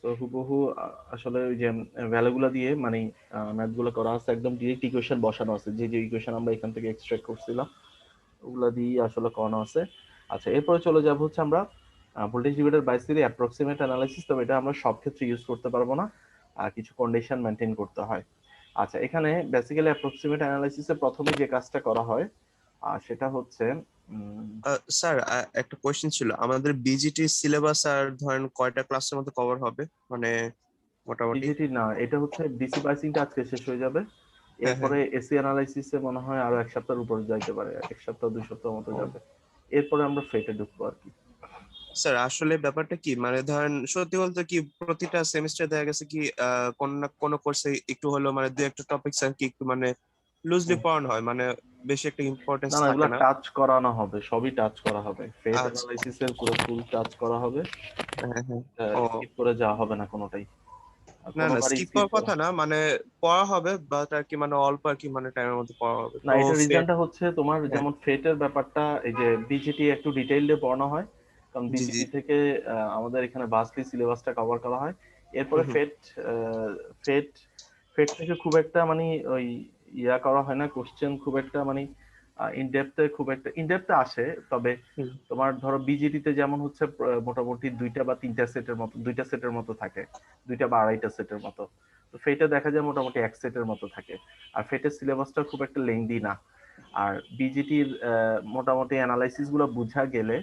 So হুবহু আসলে ওই যে ভ্যালুগুলো দিয়ে মানে ম্যাথগুলো করা আছে, একদম ডিরেক্ট ইকুয়েশন বসানো আছে, যে যে ইকুয়েশন আমরা এখান থেকে এক্সট্রাক্ট করছিলাম ওগুলা দিয়ে আসলে করানো আছে। আচ্ছা, এরপরে চলে যাব হচ্ছে আমরা voltage divider by series approximate analysis. তবে এটা আমরা সব ক্ষেত্রে ইউজ করতে পারবো না, কিছু কন্ডিশন মেনটেন করতে হয়। আচ্ছা, এখানে বেসিক্যালি অ্যাপ্রক্সিমেট অ্যানালাইসিসে প্রথমে যে কাজটা করা হয় সেটা হচ্ছে স্যার, একটা কোয়েশ্চেন ছিল। আমাদের বিজিটি সিলেবাস আর ধরেন কয়টা ক্লাসের মধ্যে কভার হবে, মানে মোটামুটি? বিজেটি না, এটা হচ্ছে ডিসি বাইসিংটা আজকে শেষ হয়ে যাবে। হ্যাঁ, হ্যাঁ। এরপরে এসি অ্যানালাইসিসে মনে হয় আরো এক সপ্তাহের উপর যাইতে পারে, এক সপ্তাহ 2 সপ্তাহ মতো ও যাবে। এরপরে আমরা ফেটে ঢুকবো আর কি। স্যার, আসলে ব্যাপারটা কি, মানে ধরেন সত্যি বলতে কি প্রতিটা সেমিস্টার দেখা গেছে কি কোন না কোন কোর্সে একটু হলো মানে দু একটা টপিকস আর কি একটু মানে লুজলি হুম। পড়ানো হয়, মানে বেশি একটা ইম্পর্টেন্স না না, থাকে এগুলা না। টাচ করানো হবে, সবই টাচ করা হবে, ফেট আচ্ছা। অ্যানালাইসিসের পুরো ফুল টাচ করা হবে। হ্যাঁ, হ্যাঁ। ও, স্কিপ করে যাওয়া হবে না কোনোটাই, আর না না, কোনোবারই স্কিপ স্কিপ করার করা। কথা না, মানে পড়া হবে বাট আর কি মানে অল্প আর কি মানে টাইমের মধ্যে পড়া হবে না, তো। এটা ফেট। রিজনটা হচ্ছে তোমার হ্যাঁ। যেমন ফেটের ব্যাপারটা, এই যে বিজিটি একটু ডিটেইলডে পড়ানো হয়, কারণ জি, জি। বিজিটি থেকে আমাদের এখানে ভাস্টলি সিলেবাসটা কভার করা হয়। এরপরে হুম, হুম। ফেট, ফেট ফেট থেকে খুব একটা মানে ওই করা হয় না, কোশ্চেন খুব একটা মানে ইনডেপথে খুব একটা ইনডেপথে আসে। তবে হুম। তোমার ধরো বিজিটিতে যেমন হচ্ছে মোটামুটি দুইটা বা তিনটা সেটের মতো, দুইটা সেটের মতো থাকে, দুইটা বা আড়াইটা সেটের মতো। তো ফেটে দেখা যায় মোটামুটি এক সেটের মতো থাকে। আর ফেটের সিলেবাসটা খুব একটা লেংদি না। আর বিজিটির মোটামুটি অ্যানালাইসিস গুলো বোঝা গেলে,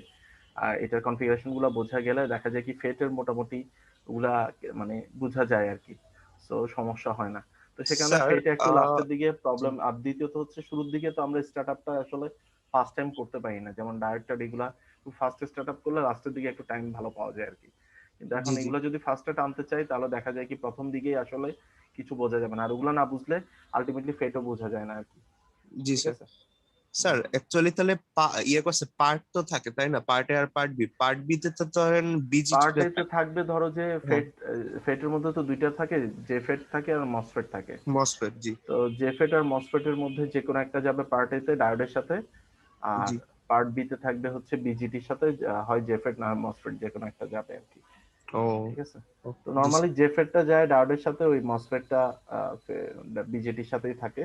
আর এটার কনফিগারেশন গুলো বোঝা গেলে দেখা যায় কি ফেটের মোটামুটি ওগুলা মানে বোঝা যায় আর কি। সো সমস্যা হয় না। তো সেখানে স্যার, ফেটে একটু আহ, লাস্টের দিকে জি। প্রবলেম। আর দ্বিতীয়ত হচ্ছে শুরুর দিকে তো আমরা স্টার্ট আপটা আসলে ফার্স্ট টাইম করতে পারি না, যেমন ডাইরেক্টর এগুলা ফার্স্ট স্টার্ট আপ করলে লাস্টের দিকে একটু টাইম ভালো পাওয়া যায় আর কি। কিন্তু এখন জি, জি। এগুলো যদি ফার্স্টে টানতে চাই তাহলে দেখা যায় কি প্রথম দিকেই আসলে কিছু বোঝা যাবে না, আর ওগুলো না বুঝলে আলটিমেটলি ফেটও বোঝা যায় না আর কি। জি ঠিক স্যার। আছে। স্যার অ্যাকচুয়ালি তাহলে ইয়ে করছে পার্ট তো থাকে তাই না, পার্ট এ আর পার্ট বি। পার্ট বি তে তো ধরেন বিজিটি। পার্ট এতে থাকবে ধরো যে হ্যাঁ। ফেট, ফেটের মধ্যে তো দুইটা থাকে, যে ফেট থাকে আর মসফেট থাকে। মসফেট, জি। তো যে ফেট আর মসফেটের মধ্যে যে কোনো একটা যাবে পার্ট এতে ডায়োডের সাথে, আর জি। পার্ট বি তে থাকবে হচ্ছে বিজিটির সাথে, হয় জেফেট না মসফেট, যে কোনো একটা যাবে আর কি। ও। ঠিক আছে। ও, তো জি নর্মালি স্যার। জেফেটটা যায় ডায়োডের সাথে, ওই মসফেটটা বিজেটির সাথেই থাকে।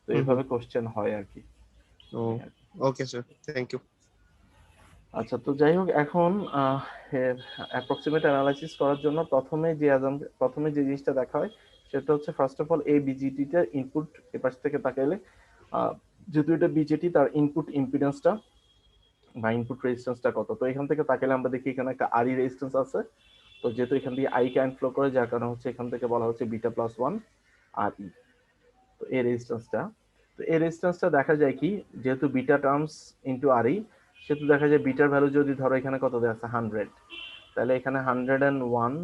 তো হুম, হুম। এইভাবে কোশ্চেন হয় আর কি। ও, এই আর কি। Okay sir, thank you. আচ্ছা, তো যাই হোক এখন অ্যাপ্রক্সিমেট অ্যানালাইসিস করার জন্য প্রথমে যে জিনিসটা দেখা হয় সেটা হচ্ছে ফার্স্ট অফ অল এই বিজিটিটার ইনপুট এপাশ থেকে তাকাইলে, যেহেতু এটা বিজেটি, তার ইনপুট ইম্পিডেন্সটা বা ইনপুট রেজিস্ট্যান্সটা কত। তো এখান থেকে তাকাইলে আমরা দেখি এখানে একটা আরই রেজিস্ট্যান্স আছে। তো যেহেতু এখান দিয়ে আই কারেন্ট ফ্লো করে, যার কারণে হচ্ছে এখান থেকে বলা হচ্ছে বিটা প্লাস ওয়ান আর ই। তো এই রেজিস্ট্যান্সটা, তো এই রেজিস্ট্যান্সটা দেখা যায় কি, যেহেতু বিটা টার্মস ইন্টু আর ই, সেহেতু দেখা যায় বিটার ভ্যালু যদি ধরো এখানে কত দেওয়া আছে 100, তাহলে এখানে 101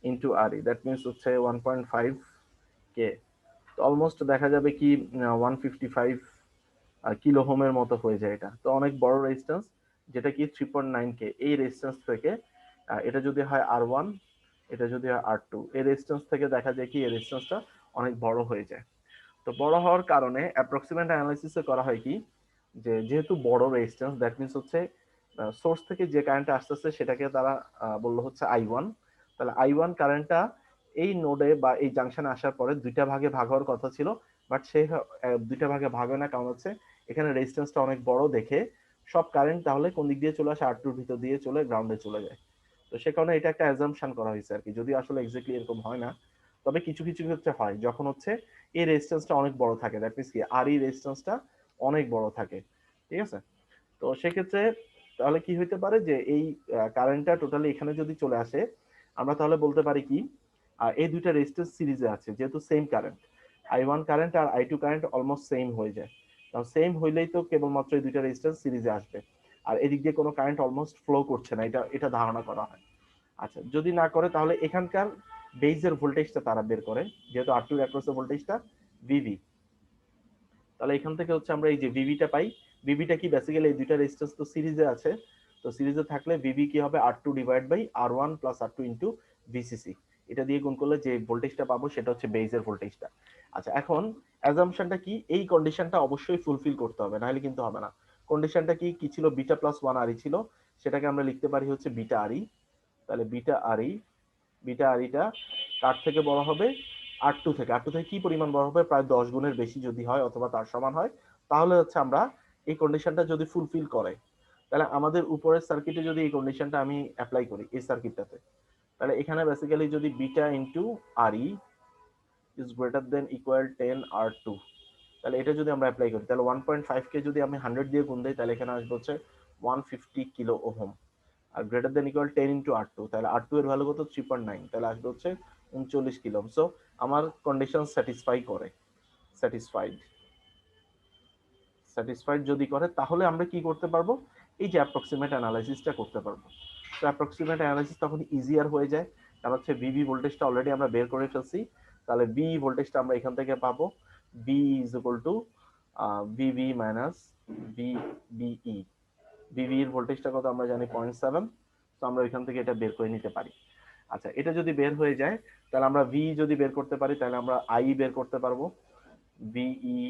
into R E, that means হচ্ছে 1.5 কে। তো অলমোস্ট দেখা যাবে কি 155 কিলো হোমের মতো হয়ে যায়। এটা তো অনেক বড় রেজিস্ট্যান্স, যেটা কি 3.9 কে। এই রেজিস্ট্যান্স থেকে এটা যদি হয় আর ওয়ান, এটা যদি হয় আর টু, এই রেজিস্ট্যান্স থেকে দেখা যায় কি এই রেজিস্ট্যান্সটা অনেক বড় হয়ে যায়। তো বড় হওয়ার কারণে অ্যাপ্রক্সিমেট অ্যানালাইসিসে করা হয় কি, যে যেহেতু বড় রেজিস্ট্যান্স, দ্যাট মিনস হচ্ছে সোর্স থেকে যে কারেন্টটা আসতেছে সেটাকে তারা বললো হচ্ছে আই ওয়ান। তাহলে আই ওয়ান কারেন্টটা এই নোডে বা এই জাংশনে আসার পরে দুইটা ভাগে ভাগ হওয়ার কথা ছিল, বাট সে দুইটা ভাগে ভাগ হয় না, কারণ হচ্ছে এখানে রেজিস্ট্যান্সটা অনেক বড় দেখে সব কারেন্ট তাহলে কোন দিক দিয়ে চলে আসে, আর টুর ভিতর দিয়ে চলে গ্রাউন্ডে চলে যায়। তো সে কারণে এটা একটা অ্যাজাম্পশন করা হয়েছে আর কি, যদি আসলে এক্স্যাক্টলি এরকম হয় না। তবে কিছু কিছু ক্ষেত্রে হয়, যখন হচ্ছে এই রেজিস্ট্যান্সটা অনেক বড় থাকে, দ্যাট মিনস কি আর এই রেজিস্ট্যান্সটা অনেক বড় থাকে। ঠিক আছে। তো সেক্ষেত্রে তাহলে কি হইতে পারে যে এই কারেন্টটা টোটালি এখানে যদি চলে আসে, আমরা তাহলে বলতে পারি কি এই দুইটা রেজিস্ট্যান্স সিরিজে আছে, যেহেতু same current, I one current আর I two current almost same হয়ে যায়। কারণ সেম হইলেই তো কেবলমাত্র এই দুইটা রেজিস্ট্যান্স সিরিজে আসবে, আর এদিক দিয়ে কোনো কারেন্ট অলমোস্ট ফ্লো করছে না, এটা এটা ধারণা করা হয়। আচ্ছা, যদি না করে তাহলে এখানকার বেজের ভোল্টেজটা তারা বের করে, যেহেতু আর টু অ্যাক্রসের ভোল্টেজটা ভিভি। তাহলে এখান থেকে হচ্ছে আমরা এই যে ভিভিটা পাই। ভিভিটা কি বেসিক্যালি এই দুইটা রেজিস্ট্যান্স তো সিরিজে আছে, তো সিরিজে থাকলে ভিভি কি হবে, R two divide by R one plus R two into VCC. এটা দিয়ে গুণ করলে যে ভোল্টেজটা পাবো সেটা হচ্ছে বেজের ভোল্টেজটা। আচ্ছা, এখন অ্যাজাম্পশনটা কি, এই কন্ডিশনটা অবশ্যই ফুলফিল করতে হবে, নাহলে কিন্তু হবে না। কন্ডিশনটা কি কি ছিল, বিটা প্লাস ওয়ান আরই ছিল, সেটাকে আমরা লিখতে পারি হচ্ছে বিটা আরই। তাহলে বিটা আরই বিটা আর ইটা কার থেকে বড় হবে, R2 থেকে। R2 থেকে কি পরিমাণ বড় হবে, প্রায় 10 গুণের বেশি যদি হয় অথবা তার সমান হয়, তাহলে হচ্ছে আমরা এই কন্ডিশনটা যদি ফুলফিল করে, তাহলে আমাদের উপরের সার্কিটে যদি এই কন্ডিশনটা আমি অ্যাপ্লাই করি এই সার্কিটটাতে, তাহলে এখানে বেসিক্যালি যদি beta into RE is greater than equal 10R2, তাহলে এটা যদি আমরা অ্যাপ্লাই করি, তাহলে 1.5 কে যদি আমি 100 দিয়ে গুণ দেই, তাহলে এখানে আসবে হচ্ছে 150 কিলো ওহম। আর greater than equal 10 into R2, তাহলে R2 এর ভ্যালু কত, 3.9, তাহলে আসবে হচ্ছে 39 কিলো ওহম। সো আমার কন্ডিশন স্যাটিসফাই করে, স্যাটিসফাইড স্যাটিসফাইড যদি করে, তাহলে আমরা কি করতে পারবো, এই যে অ্যাপ্রক্সিমেট অ্যানালাইসিসটা করতে পারবো। তো অ্যাপ্রক্সিমেট অ্যানালাইসিস তখন ইজিয়ার হয়ে যায়, কারণ হচ্ছে ভিভি ভোল্টেজটা অলরেডি আমরা বের করে ফেলছি, তাহলে বি ভোল্টেজটা আমরা এখান থেকে পাবো, B is equal to VV minus B BE. VV এর ভোল্টেজটা কত আমরা জানি 0.7, তো আমরা এখান থেকে এটা বের করে নিতে পারি। আচ্ছা, এটা যদি বের হয়ে যায়, তাহলে আমরা ভি যদি বের করতে পারি, তাহলে আমরা আই বের করতে পারবো, বিই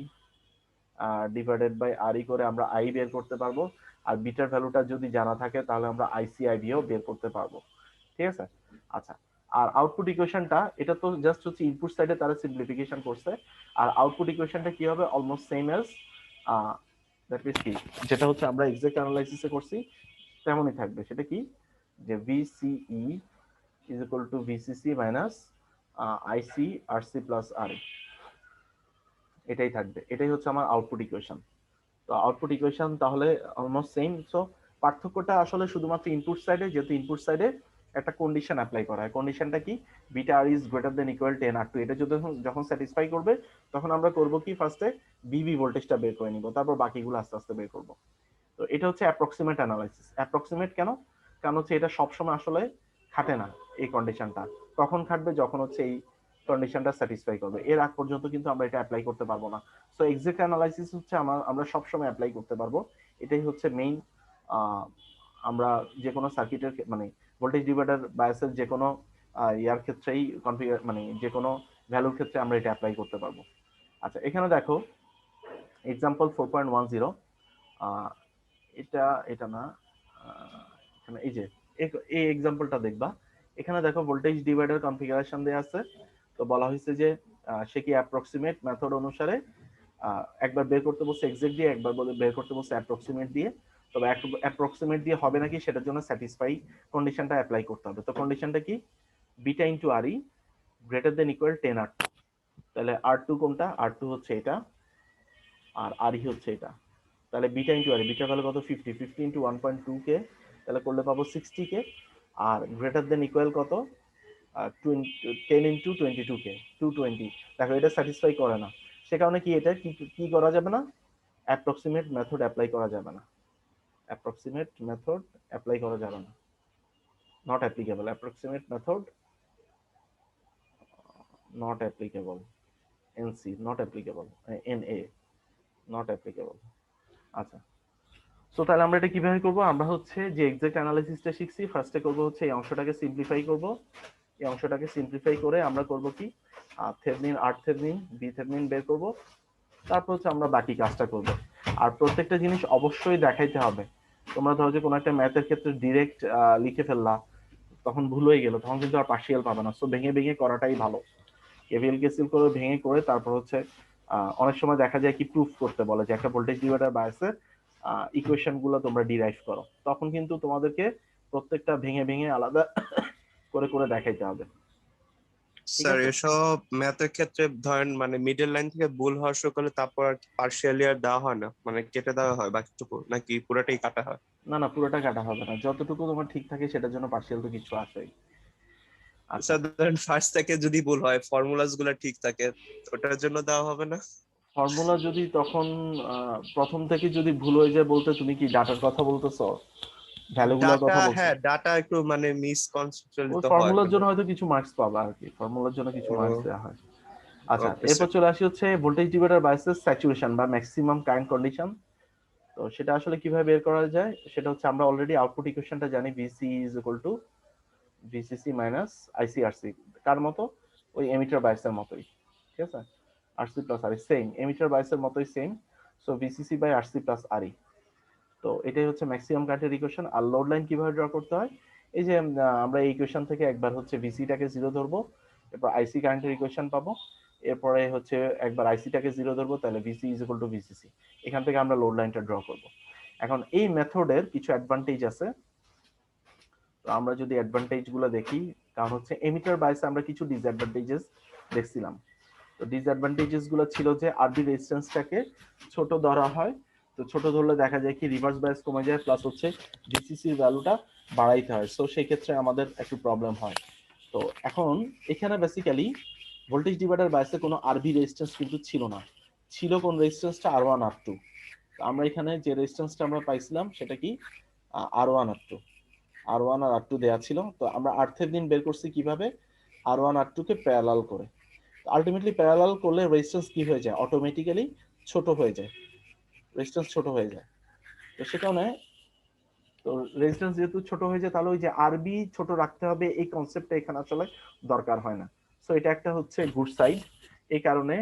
ডিভাইডেড বাই আর ই করে আমরা আই বের করতে পারবো। আর বিটার ভ্যালুটা যদি জানা থাকে, তাহলে আমরা আইসিআইডিও বের করতে পারবো। ঠিক আছে। আচ্ছা, আর আউটপুট ইকুয়েশনটা, এটা তো জাস্ট হচ্ছে ইনপুট সাইডে তারা সিম্পলিফিকেশন করছে, আর আউটপুট ইকুয়েশনটা কি হবে, almost same as that means কি, যেটা হচ্ছে আমরা এক্সাক্ট অ্যানালাইসিসে করছি তেমনই থাকবে। সেটা কি, যে VCE is equal to VCC minus IC RC plus R, এটাই থাকবে, এটাই হচ্ছে আমার আউটপুট ইকুয়েশন। তো আউটপুট ইকুয়েশন তাহলে অলমোস্ট সেম। সো পার্থক্যটা আসলে শুধুমাত্র ইনপুট সাইডে, যেহেতু ইনপুট সাইডে একটা কন্ডিশন অ্যাপ্লাই করা হয়। কন্ডিশনটা কি, beta R is greater than equal 10R2, এটা যখন স্যাটিসফাই করবে, তখন আমরা করব কি, ফার্স্টে বিবি ভোল্টেজটা বের করে নিব, তারপর বাকিগুলো আস্তে আস্তে বের করব। তো এটা হচ্ছে অ্যাপ্রক্সিমেট অ্যানালাইসিস। অ্যাপ্রক্সিমেট কেন, কারণ হচ্ছে এটা সবসময় আসলে খাটে না এই কন্ডিশনটা। কখন খাটবে, যখন হচ্ছে এই কন্ডিশনটা স্যাটিসফাই করবে, এর আগ পর্যন্ত কিন্তু আমরা এটা অ্যাপ্লাই করতে পারবো না। সো এক্সাক্ট অ্যানালাইসিস হচ্ছে আমরা সবসময় অ্যাপ্লাই করতে পারবো, এটাই হচ্ছে মেইন। আমরা যে কোনো সার্কিটের মানে ভোল্টেজ ডিভাইডার বায়াসের যে কোনো ইয়ার ক্ষেত্রেই কনফিগার মানে যে কোনো ভ্যালুর ক্ষেত্রে আমরা এটা অ্যাপ্লাই করতে পারবো। আচ্ছা, এখানে দেখো এক্সাম্পল 4.10, এটা এটা না, এখানে এই যে এই এক্সাম্পলটা দেখবা, এখানে দেখো ভোল্টেজ ডিভাইডার কনফিগারেশন দেয়া আছে। তো বলা হয়েছে যে সে কি অ্যাপ্রক্সিমেট মেথড অনুসারে একবার বের করতে বলছে এক্সাক্ট দিয়ে, একবার বের করতে বলছে অ্যাপ্রক্সিমেট দিয়ে। তবে অ্যাপ্রক্সিমেট দিয়ে হবে নাকি, সেটার জন্য স্যাটিসফাই কন্ডিশনটা অ্যাপ্লাই করতে হবে। তো কন্ডিশনটা কি, বিটা ইনটু আর ই গ্রেটার দেন ইকুয়াল 10R2, তাহলে R2 কোনটা, R2 হচ্ছে এটা, আর আর ই হচ্ছে এটা। তাহলে বিটা ইনটু আর, বিটা ভ্যালু কত, 50, 50 ইনটু 1.2 কে, তাহলে করলে পাবো 60 কে। আর গ্রেটার দেন ইকুয়াল কত, 10 ইনটু 22 কে, 220। দেখো এটা স্যাটিসফাই করে না, সে কারণে কি এটা কি করা যাবে না, অ্যাপ্রক্সিমেট মেথড অ্যাপ্লাই করা যাবে না, অ্যাপ্রক্সিমেট মেথড অ্যাপ্লাই করা যাবে না, not applicable, approximate method not applicable, NC not applicable, NA not applicable. আচ্ছা, সো তাহলে আমরা এটা কিভাবে করব, আমরা হচ্ছে যে এক্সাক্ট অ্যানালাইসিসটা শিখছি, ফার্স্টে করব হচ্ছে এই অংশটাকে সিম্পলিফাই করব। এই অংশটাকে সিম্পলিফাই করে আমরা করব কি, থেভনিন, আর থেভনিন, বি থেভনিন বের করব, তারপর হচ্ছে আমরা বাকি কাজটা করব। আর প্রত্যেকটা জিনিস অবশ্যই দেখাইতে হবে। তোমরা ধরো যে কোনো একটা ম্যাথের ক্ষেত্রে ডিরেক্ট লিখে ফেললা, তখন ভুল হয়ে গেল, তখন কিন্তু আর পার্শিয়াল পাবে না। সো ভেঙে ভেঙে করাটাই ভালো, কেভিএল কেসিএল করে ভেঙে করে তারপর হচ্ছে অনেক সময় দেখা যায় কি প্রুফ করতে বলে যে একটা ভোল্টেজ ডিভাইডার বায়াসের ইকুয়েশন গুলো তোমরা ডিরাইভ করো, তখন কিন্তু তোমাদেরকে প্রত্যেকটা ভেঙে ভেঙে আলাদা করে করে দেখাইতে হবে। ঠিক স্যার আছে। এসব ম্যাথের ক্ষেত্রে ধরেন মানে মিডল লাইন থেকে ভুল হওয়ার শুরু করলে তারপর আর পার্শিয়ালি আর দেওয়া হয় না, মানে কেটে দেওয়া হয় বাকিটুকু, নাকি পুরোটাই কাটা হয়? না না, পুরোটা কাটা হবে না, যতটুকু তোমার ঠিক থাকে সেটার জন্য পার্শিয়াল তো কিছু আসেই। আচ্ছা, স্যার ধরেন ফার্স্ট থেকে যদি ভুল হয়, ফর্মুলাস গুলো ঠিক থাকে, ওটার জন্য দেওয়া হবে না? ফর্মুলা যদি তখন প্রথম থেকে যদি ভুল হয়ে যায়, বলতে তুমি কি ডাটার কথা বলতেছো, ভ্যালুগুলোর ডাটা, কথা বলছো? হ্যাঁ ডাটা একটু মানে ওই মিসকনসেপ্টুয়ালিত হয় ফর্মুলার মানে। জন্য হয়তো কিছু মার্কস পাবা আর কি, ফর্মুলার জন্য কিছু মার্কস ও, দেওয়া হয়। আচ্ছা, ওকে এরপর স্যার। চলে আসি হচ্ছে ভোল্টেজ ডিভাইডার বায়াসের স্যাচুরেশন বা ম্যাক্সিমাম কারেন্ট কন্ডিশন। তো সেটা আসলে কিভাবে বের করা যায়, সেটা হচ্ছে আমরা অলরেডি আউটপুট ইকুয়েশনটা জানি, VC is equal to VCC minus ICRC, কার মতো, ওই এমিটার বায়াসের মতোই। ঠিক আছে, RC plus RE same, emitter বায়াসের মতোই সেম। So VCC by RC plus RE. তো এটাই হচ্ছে ম্যাক্সিমাম কারেন্টের ইকুয়েশন। আর লোড লাইন কিভাবে ড্র করতে হয়, এই যে আমরা এই ইকুয়েশন থেকে একবার হচ্ছে ভিসিটাকে 0 ধরবো, এরপর আইসি কারেন্টের ইকুয়েশন পাবো, এরপরে হচ্ছে একবার আইসিটাকে 0 ধরবো, তাহলে VC is equal to VCC. এখান থেকে আমরা লোড লাইনটা ড্র করব। এখন এই মেথডের কিছু অ্যাডভান্টেজ আছে, তো আমরা যদি অ্যাডভান্টেজ গুলো দেখি, কারণ হচ্ছে এমিটার বাইসে আমরা কিছু ডিসঅ্যাডভান্টেজেস দেখছিলাম। তো ডিসঅ্যাডভান্টেজেস গুলো ছিল যে আরবি রেজিস্ট্যান্সটাকে ছোট ধরা হয়, তো ছোট ধরলে দেখা যায় কি রিভার্স বায়াস কমে যায়, প্লাস হচ্ছে ডিসিসির ভ্যালুটা বাড়াইতে হয়, সো সেই ক্ষেত্রে আমাদের একটু প্রবলেম হয়। তো এখন এখানে বেসিক্যালি ভোল্টেজ ডিভাইডার বায়াসে কোনো আরবি রেজিস্ট্যান্স কিন্তু ছিল না, ছিল কোন রেজিস্ট্যান্সটা আর1 আর2। আমরা এখানে যে রেজিস্ট্যান্সটা আমরা পাইছিলাম সেটা কি আর1 আর2, আর1 আর আর2 দেয়া ছিল। তো আমরা আরথেভনিন বের করছি কিভাবে, আর1 আর2 কে প্যারালাল করে। আলটিমেটলি প্যারালাল করলে রেজিস্ট্যান্স কি হয়ে যায়, অটোমেটিক্যালি ছোট হয়ে যায়, রেজিস্ট্যান্স ছোট হয়ে যায়। তো সে কারণে, তো রেজিস্ট্যান্স যেহেতু ছোট হয়ে যায়, তাহলে ওই যে আরবি ছোট রাখতে হবে এই কনসেপ্টটা এখানে আসলে দরকার হয় না। সো এটা একটা হচ্ছে গুড সাইড, এই কারণে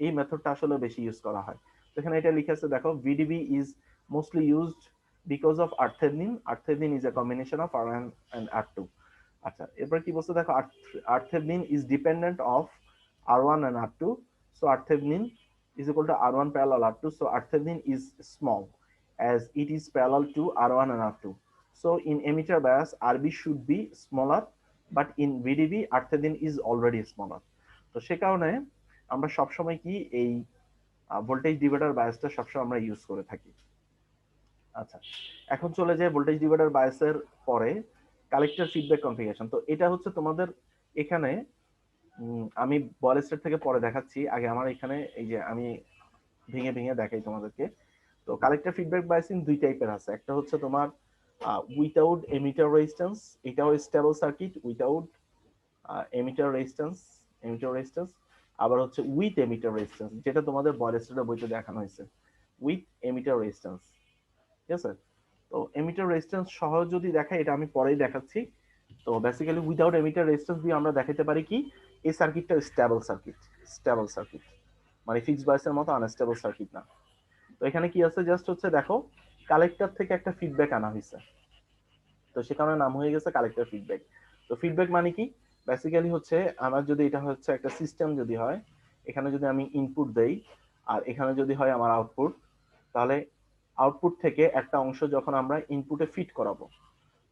এই মেথডটা আসলে বেশি ইউজ করা হয়। তো এখানে এটা লিখে আছে দেখো, VDB is mostly used because of আর্থেনিন, আর্থেনিন is a combination of R one and R two. আচ্ছা, এরপর কি বলছে দেখো, আর্থেনিন is dependent of R1 and R2. So R-thevenin is equal to R1 parallel R2. So R-thevenin is small as it is parallel to R1 and R2. So in emitter bias, RB should be smaller, but in VDB, R-thevenin is already smaller. তো সে কারণে আমরা সবসময় কি এই voltage divider বায়াসটা সবসময় আমরা use করে থাকি। আচ্ছা, এখন চলে যায় ভোল্টেজ ডিভাইডার বায়াসের পরে কালেক্টর ফিডব্যাক কনফিগারেশন। তো এটা হচ্ছে তোমাদের এখানে আমি বয়েল স্টেট থেকে পরে দেখাচ্ছি, আগে আমার এখানে এই যে আমি ভেঙে ভেঙে দেখাই তোমাদেরকে। তো কালেক্টর ফিডব্যাক বাইসিং দুই টাইপের আছে, একটা হচ্ছে তোমার উইথাউট এমিটার রেজিস্ট্যান্স, এটাও stable circuit, without emitter resistance, আবার হচ্ছে উইথ এমিটার রেজিস্ট্যান্স, যেটা তোমাদের বয়েল স্টেটের বইতে দেখানো হয়েছে, উইথ এমিটার রেজিস্ট্যান্স। ঠিক আছে, তো এমিটার রেজিস্ট্যান্স সহ যদি দেখাই, এটা আমি পরেই দেখাচ্ছি। তো বেসিক্যালি উইদাউট এমিটার রেজিস্ট্যান্স দিয়ে আমরা দেখাতে পারি কি এই সার্কিটটা স্টেবল সার্কিট, স্টেবল সার্কিট মানে ফিক্সড বায়াসের মতো আনস্টেবল সার্কিট না। তো এখানে কি আছে, জাস্ট হচ্ছে দেখো কালেক্টর থেকে একটা ফিডব্যাক আনা হয়েছে, তো সে কারণে নাম হয়ে গেছে কালেক্টর ফিডব্যাক। তো ফিডব্যাক মানে কি, বেসিক্যালি হচ্ছে আমার যদি এটা হচ্ছে একটা সিস্টেম যদি হয়, এখানে যদি আমি ইনপুট দেই আর এখানে যদি হয় আমার আউটপুট, তাহলে আউটপুট থেকে একটা অংশ যখন আমরা ইনপুটে ফিট করাবো,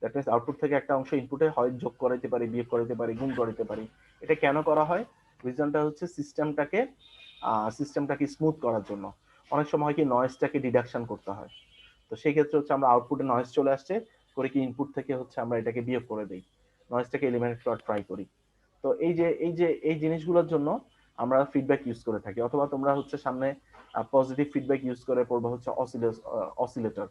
দ্যাট মিনস আউটপুট থেকে একটা অংশ ইনপুটে হয় যোগ করাইতে পারি, বিয়োগ করাইতে পারি, গুণ করাইতে পারি। এটা কেন করা হয়, রিজনটা হচ্ছে সিস্টেমটাকে স্মুথ করার জন্য। অনেক সময় কি নয়েজটাকে ডিডাকশন করতে হয়, তো সেই ক্ষেত্রে হচ্ছে আমরা আউটপুটে নয়েজ চলে আসছে করে কি ইনপুট থেকে হচ্ছে আমরা এটাকে বিয়োগ করে দিই, নয়েজটাকে এলিমিনেট করার ট্রাই করি। তো এই জিনিসগুলোর জন্য আমরা ফিডব্যাক ইউজ করে থাকি, অথবা তোমরা হচ্ছে সামনে পজিটিভ ফিডব্যাক ইউজ করে পড়বে হচ্ছে অসিলেটর,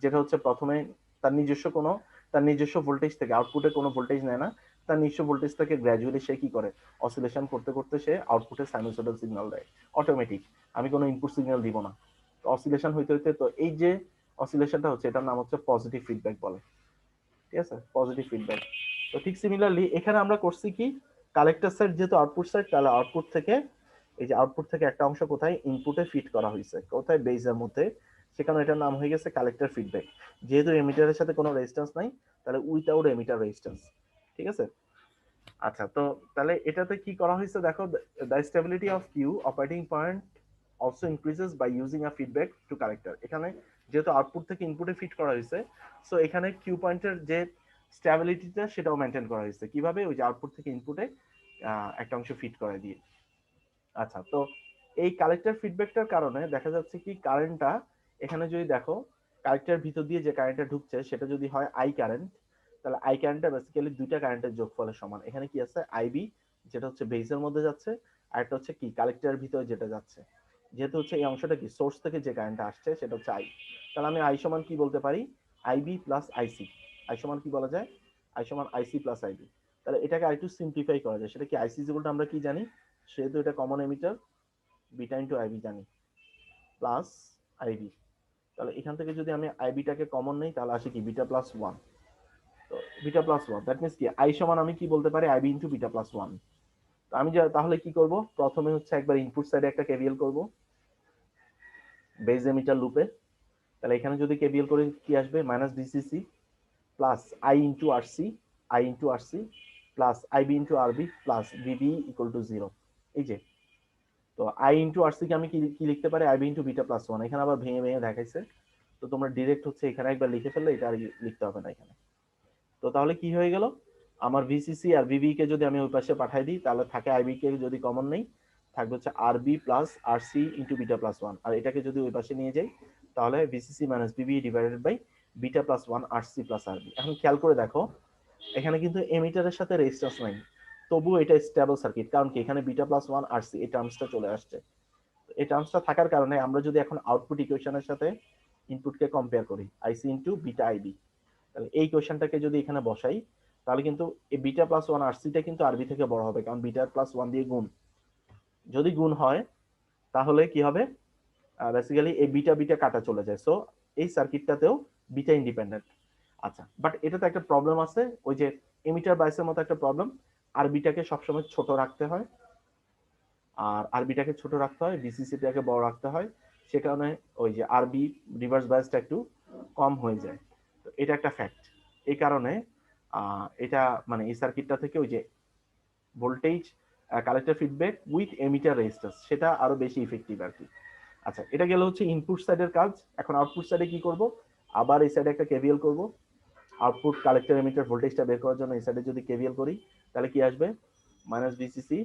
যেটা হচ্ছে প্রথমে তার নিজস্ব কোনো তার নিজস্ব ভোল্টেজ থেকে আউটপুটে কোনো ভোল্টেজ নেয় না, তার নিজস্ব ভোল্টেজ থেকে গ্র্যাজুয়ালি সে কি করে অসিলেশন করতে করতে সে আউটপুটে সাইনুসয়েডাল সিগন্যাল দেয় অটোমেটিক, আমি কোনো ইনপুট সিগন্যাল দিব না। তো অসিলেশন হইতে হইতে, তো এই যে অসিলেশনটা হচ্ছে এটার নাম হচ্ছে পজিটিভ ফিডব্যাক বলে। ঠিক আছে, পজিটিভ ফিডব্যাক। তো ঠিক সিমিলারলি এখানে আমরা করছি কি, কালেক্টর সাইড যেহেতু আউটপুট সাইড, তাহলে আউটপুট থেকে এই যে আউটপুট থেকে একটা অংশ কোথায় ইনপুটে ফিট করা হয়েছে, কোথায় বেজের মধ্যে, সেখানে এটার নাম হয়ে গেছে কালেক্টর ফিডব্যাক। যেহেতু এমিটারের সাথে কোনো রেজিস্ট্যান্স নাই, তাহলে উইথাউট এমিটার রেজিস্ট্যান্স। ঠিক আছে, আচ্ছা, তো তাহলে এটাতে কি করা হয়েছে দেখো, the stability of Q operating point also increases by using a feedback to collector. এখানে যেহেতু আউটপুট থেকে ইনপুটে ফিট করা হয়েছে, সো এখানে কিউ পয়েন্টের যে স্টেবিলিটিটা সেটাও মেনটেন করা হয়েছে, কিভাবে, ওই যে আউটপুট থেকে ইনপুটে একটা অংশ ফিট করে দিয়ে। আচ্ছা, তো এই কালেক্টর ফিডব্যাকটার কারণে দেখা যাচ্ছে কি কারেন্টটা, এখানে যদি দেখো কালেক্টরের ভিতর দিয়ে যে কারেন্টটা ঢুকছে সেটা যদি হয় আই কারেন্ট, তাহলে আই কারেন্টটা বেসিক্যালি দুইটা কারেন্টের যোগফলের সমান। এখানে কি আছে, আইবি যেটা হচ্ছে বেসের মধ্যে যাচ্ছে, আর একটা হচ্ছে কি কালেক্টরের ভিতরে যেটা যাচ্ছে। যেহেতু হচ্ছে এই অংশটা কি সোর্স থেকে যে কারেন্টটা আসছে সেটা হচ্ছে আই, তাহলে আমি আই সমান কি বলতে পারি, আইবি প্লাস আইসি। আই সমান কি বলা যায়, আই সমান আইসি প্লাস আইবি। তাহলে এটাকে আরেকটু সিম্পলিফাই করা যায়, সেটা কি আইসি ইকুয়াল টু আমরা কি জানি, সেহেতু এটা common emitter beta into IB জানি, প্লাস আইবি। তাহলে এখান থেকে যদি আমি আইবিটাকে কমন নেই, তাহলে আসে কি বিটা প্লাস ওয়ান। তো beta plus one that means কি আই সমান আমি কি বলতে পারি, IB into beta plus one. তো আমি তাহলে কি করব, প্রথমে হচ্ছে একবার ইনপুট সাইডে একটা কেভিএল করব বেজ এমিটার লুপে। তাহলে এখানে যদি কেভিএল করে কি আসবে, minus VCC plus I into RC, I into RC plus IB into RB plus VB equal to 0। এই যে, তো আই ইন্টু আরসি কে আমি কি লিখতে পারি, আইবি ইন্টু বিটা প্লাস 1। এখানে আবার ভেঙে ভেঙে দেখাইছে, তো তোমরা ডিরেক্ট হচ্ছে এখানে একবার লিখে ফেললে, এটা আর লিখতে হবে না এখানে। তো তাহলে কি হয়ে গেল, আমার ভিসিসি আর বিবি কে যদি আমি ওই পাশে পাঠাই দিই, তাহলে থাকে আইবি কে যদি কমন নেই, থাকবে হচ্ছে RB plus RC into beta plus 1। আর এটাকে যদি ওই পাশে নিয়ে যাই, তাহলে VCC minus VB divided by beta plus 1 RC plus RB. এখন খেয়াল করে দেখো, এখানে কিন্তু এমিটারের সাথে রেজিস্ট্যান্স নাই, তবু এটা স্টেবল সার্কিট, কারণ কি এখানে বিটা প্লাস 1 আরসি এই টার্মসটা চলে আসছে। এই টার্মসটা থাকার কারণে আমরা যদি এখন আউটপুট ইকুয়েশনের সাথে ইনপুটকে কম্পেয়ার করি, আইসি ইন্টু বিটা আইবি, তাহলে এই কোয়েশনটাকে যদি এখানে বসাই, তাহলে কিন্তু এই বিটা প্লাস 1 আরসিটা কিন্তু আরবি থেকে বড় হবে, কারণ বিটা প্লাস 1 দিয়ে গুণ, যদি গুণ হয় তাহলে কি হবে, বেসিক্যালি এই বিটা বিটা কাটা চলে যায়। সো এই সার্কিটটাতেও বিটা ইন্ডিপেন্ডেন্ট। আচ্ছা, বাট এটাতে একটা প্রবলেম আছে, ওই যে এমিটার বাইসের মতো একটা প্রবলেম, আরবিটাকে সবসময় ছোট রাখতে হয়, আর আরবিটাকে ছোট রাখতে হয়, বিসিসিটাকে বড় রাখতে হয়, সে কারণে ওই যে আরবি রিভার্স বায়াসটা একটু কম হয়ে যায়। তো এটা একটা ফ্যাক্ট। এই কারণে এটা মানে এই সার্কিটটা থেকে ওই যে voltage collector feedback with emitter resistance, সেটা আরো বেশি ইফেক্টিভ আর কি। আচ্ছা, এটা গেল হচ্ছে ইনপুট সাইডের কাজ। এখন আউটপুট সাইডে কি করব, আবার এই সাইডে একটা কেভিএল করব। আউটপুট কালেক্টর এমিটার ভোল্টেজটা বের করার জন্য এই সাইডে যদি কেভিএল করি, তাহলে কি আসবে, মাইনাস ভিসিসি,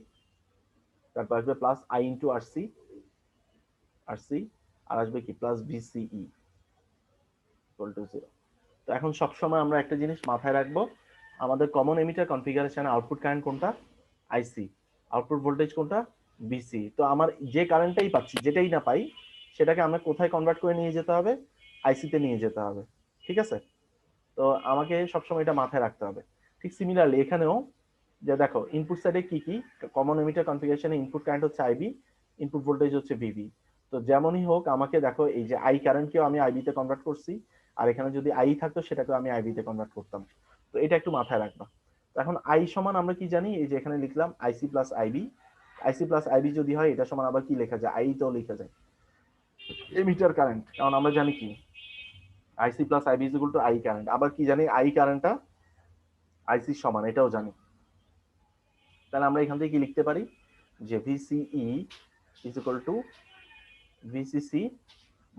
তারপর আসবে plus I into RC, RC আর আসবে কি প্লাস ভিসিই ইকুয়াল টু 0। তো এখন সবসময় আমরা একটা জিনিস মাথায় রাখবো, আমাদের কমন এমিটার কনফিগারেশনে আউটপুট কারেন্ট কোনটা, আইসি, আউটপুট ভোল্টেজ কোনটা, বিসি। তো আমার যে কারেন্টটাই পাচ্ছি, যেটাই না পাই, সেটাকে আমরা কোথায় কনভার্ট করে নিয়ে যেতে হবে, আইসিতে নিয়ে যেতে হবে। ঠিক আছে, তো আমাকে সবসময় এটা মাথায় রাখতে হবে। ঠিক সিমিলারলি এখানেও, যে দেখো ইনপুট সাইডে কি কি কমন এমিটার কনফিগারেশনে ইনপুট কারেন্ট হচ্ছে আইবি, ইনপুট ভোল্টেজ হচ্ছে ভিভি। তো যেমনই হোক আমাকে দেখো এই যে আই কারেন্টকেও আমি আইবি তে কনভার্ট করছি, আর এখানে যদি আই থাকতো সেটাকেও আমি আইবি তে কনভার্ট করতাম। তো এটা একটু মাথায় রাখবা। তো এখন আই সমান আমরা কি জানি, এই যে এখানে লিখলাম IC plus IB, IC plus IB যদি হয় এটা সমান আবার কি লেখা যায়, আই তো লেখা যায় এমিটার কারেন্ট, কারণ আমরা জানি কি IC plus IB is equal to I current. আবার কি জানি, আই কারেন্টটা আইসি সমান, এটাও জানি। তাহলে আমরা এখান থেকে কি লিখতে পারি, যে VCE is equal to VCC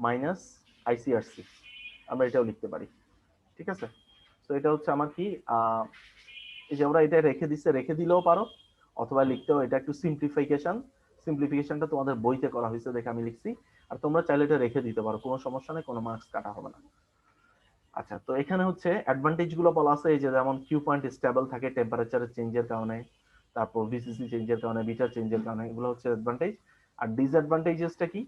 minus ICRC, আমরা এটাও লিখতে পারি। ঠিক আছে, তো এটা হচ্ছে আমার কি, এই যে আমরা এটা রেখে দিচ্ছে, রেখে দিলেও পারো, অথবা লিখতেও, এটা একটু সিম্পলিফিকেশন, সিম্পলিফিকেশনটা তোমাদের বইতে করা হয়েছে দেখে আমি লিখছি, আর তোমরা চাইলে এটা রেখে দিতে পারো, কোনো সমস্যা নেই, কোনো মার্কস কাটা হবে না। আচ্ছা, তো এখানে হচ্ছে অ্যাডভান্টেজ গুলো বলা আছে, এই যে যেমন কিউ পয়েন্ট স্টেবল থাকে টেম্পারেচারের চেঞ্জের কারণে, তারপর ভিসিসি চেঞ্জের কারণে, বিটার চেঞ্জের কারণে, এগুলো হচ্ছে অ্যাডভান্টেজ। আর ডিসঅ্যাডভান্টেজেসটা কি,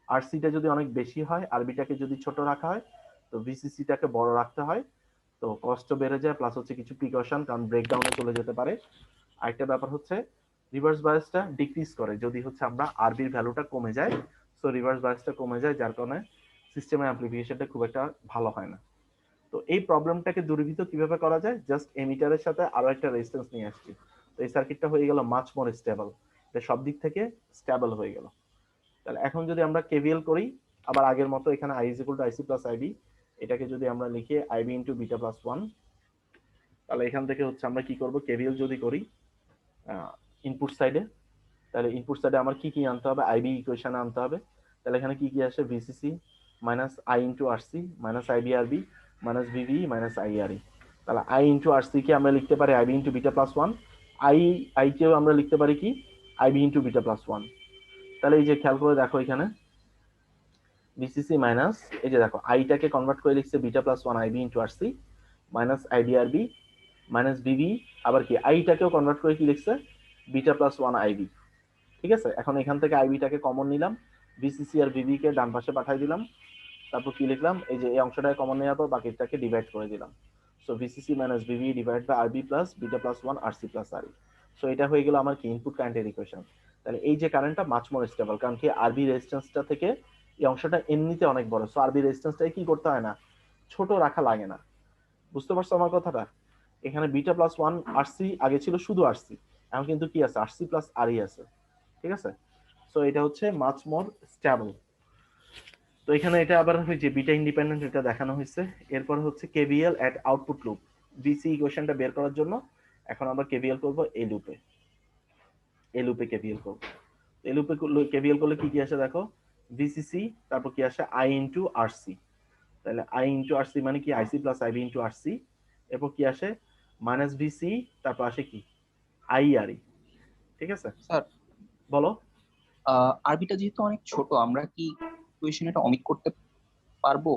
আরসিটা যদি অনেক বেশি হয়, আরবিটাকে যদি ছোট রাখা হয়, তো ভিসিসিটাকে বড় রাখতে হয়, তো কষ্ট বেড়ে যায়, প্লাস হচ্ছে কিছু প্রিকশন, কারণ ব্রেকডাউনে চলে যেতে পারে। আরেকটা ব্যাপার হচ্ছে রিভার্স বায়াসটা ডিক্রিজ করে, যদি হচ্ছে আমরা আরবির ভ্যালুটা কমে যায়, সো রিভার্স বায়াসটা কমে যায়, যার কারণে সিস্টেমের অ্যাপ্লিকেশনটা খুব একটা ভালো হয় না। তো এই প্রবলেমটাকে দূরীভূত কিভাবে করা যায়, জাস্ট এমিটারের সাথে আরো একটা রেজিস্ট্যান্স নিয়ে আসছি, তো এই সার্কিটটা হয়ে গেল মাচ মোর স্টেবল, এটা সব দিক থেকে স্টেবল হয়ে গেল। তাহলে এখন যদি আমরা কেভিএল করি, আবার আগের মতো এখানে I is equal to IC plus IB, এটাকে যদি আমরা লিখি আইবি ইন্টু বিটা প্লাস 1, তাহলে এখান থেকে হচ্ছে আমরা কি করব, কেভিএল যদি করি ইনপুট সাইডে, তাহলে ইনপুট সাইডে আমার কি কি আনতে হবে, আইবি ইকুয়েশনে আনতে হবে। তাহলে এখানে কি কি আসে, VCC minus I into RC minus IB RB minus VV minus IRE. তাহলে আই ইন্টু আরসি কে আমরা লিখতে পারি IB into beta plus 1, I কেও আমরা লিখতে পারি কি আইবি ইন্টু বিটা প্লাস 1। তাহলে এই যে খেয়াল করে দেখো এখানে ভিসিসি মাইনাস, এই যে দেখো আইটাকে কনভার্ট করে লিখছে beta plus 1 IB into RC minus IB RB minus VV, আবার কি আইটাকেও কনভার্ট করে কি লিখছে বিটা প্লাস 1 আইবি। ঠিক আছে, এখন এখান থেকে আইবিটাকে কমন নিলাম, ভিসিসি আর ভিভি কে ডান পাশে পাঠিয়ে দিলাম, তারপর কি লিখলাম, এই যে এই অংশটাকে কমন নেওয়ার পর বাকিটাকে ডিভাইড করে দিলাম। So VCC minus VV divide by RB plus beta plus 1 RC plus RE. So এটা হয়ে গেল আমার কি ইনপুট কারেন্টের ইকুয়েশন। তাহলে এই যে কারেন্টটা মাচ মোর স্টেবল, কারণ কি আরবি রেজিস্ট্যান্সটা থেকে এই অংশটা এমনিতে অনেক বড়, সো আরবি রেজিস্ট্যান্সটাকে কি করতে হয় না, ছোট রাখা লাগে না। বুঝতে পারছো আমার কথাটা, এখানে বিটা প্লাস 1 আরসি আগে ছিল শুধু আরসি, এখন কিন্তু কি আছে আরসি প্লাস আরই আছে। ঠিক আছে, সো এটা হচ্ছে মাচ মোর স্টেবল। তো এখানে এটা আবার হয়েছে বিটা ইন্ডিপেন্ডেন্ট, এটা দেখানো হয়েছে। এরপর হচ্ছে কেভিএল এট আউটপুট লুপ, ভিসি ইকুয়েশনটা বের করার জন্য এখন আমরা কেভিএল করব এই লুপে, এই লুপে কেভিএল করব। এই লুপে কেভিএল করলে কি কি আসে দেখো, ভিসিসি, তারপর কি আসে আই ইন্টু আরসি, তাহলে আই ইন্টু আরসি মানে কি IC plus IB into RC, এরপর কি আসে মাইনাস ভিসি, তারপর আসে কি আইআরই। ঠিক আছে, স্যার বলো। আরবিটা যেহেতু অনেক ছোট, আমরা কি ইকুয়েশন এটা অমিট করতে পারবো?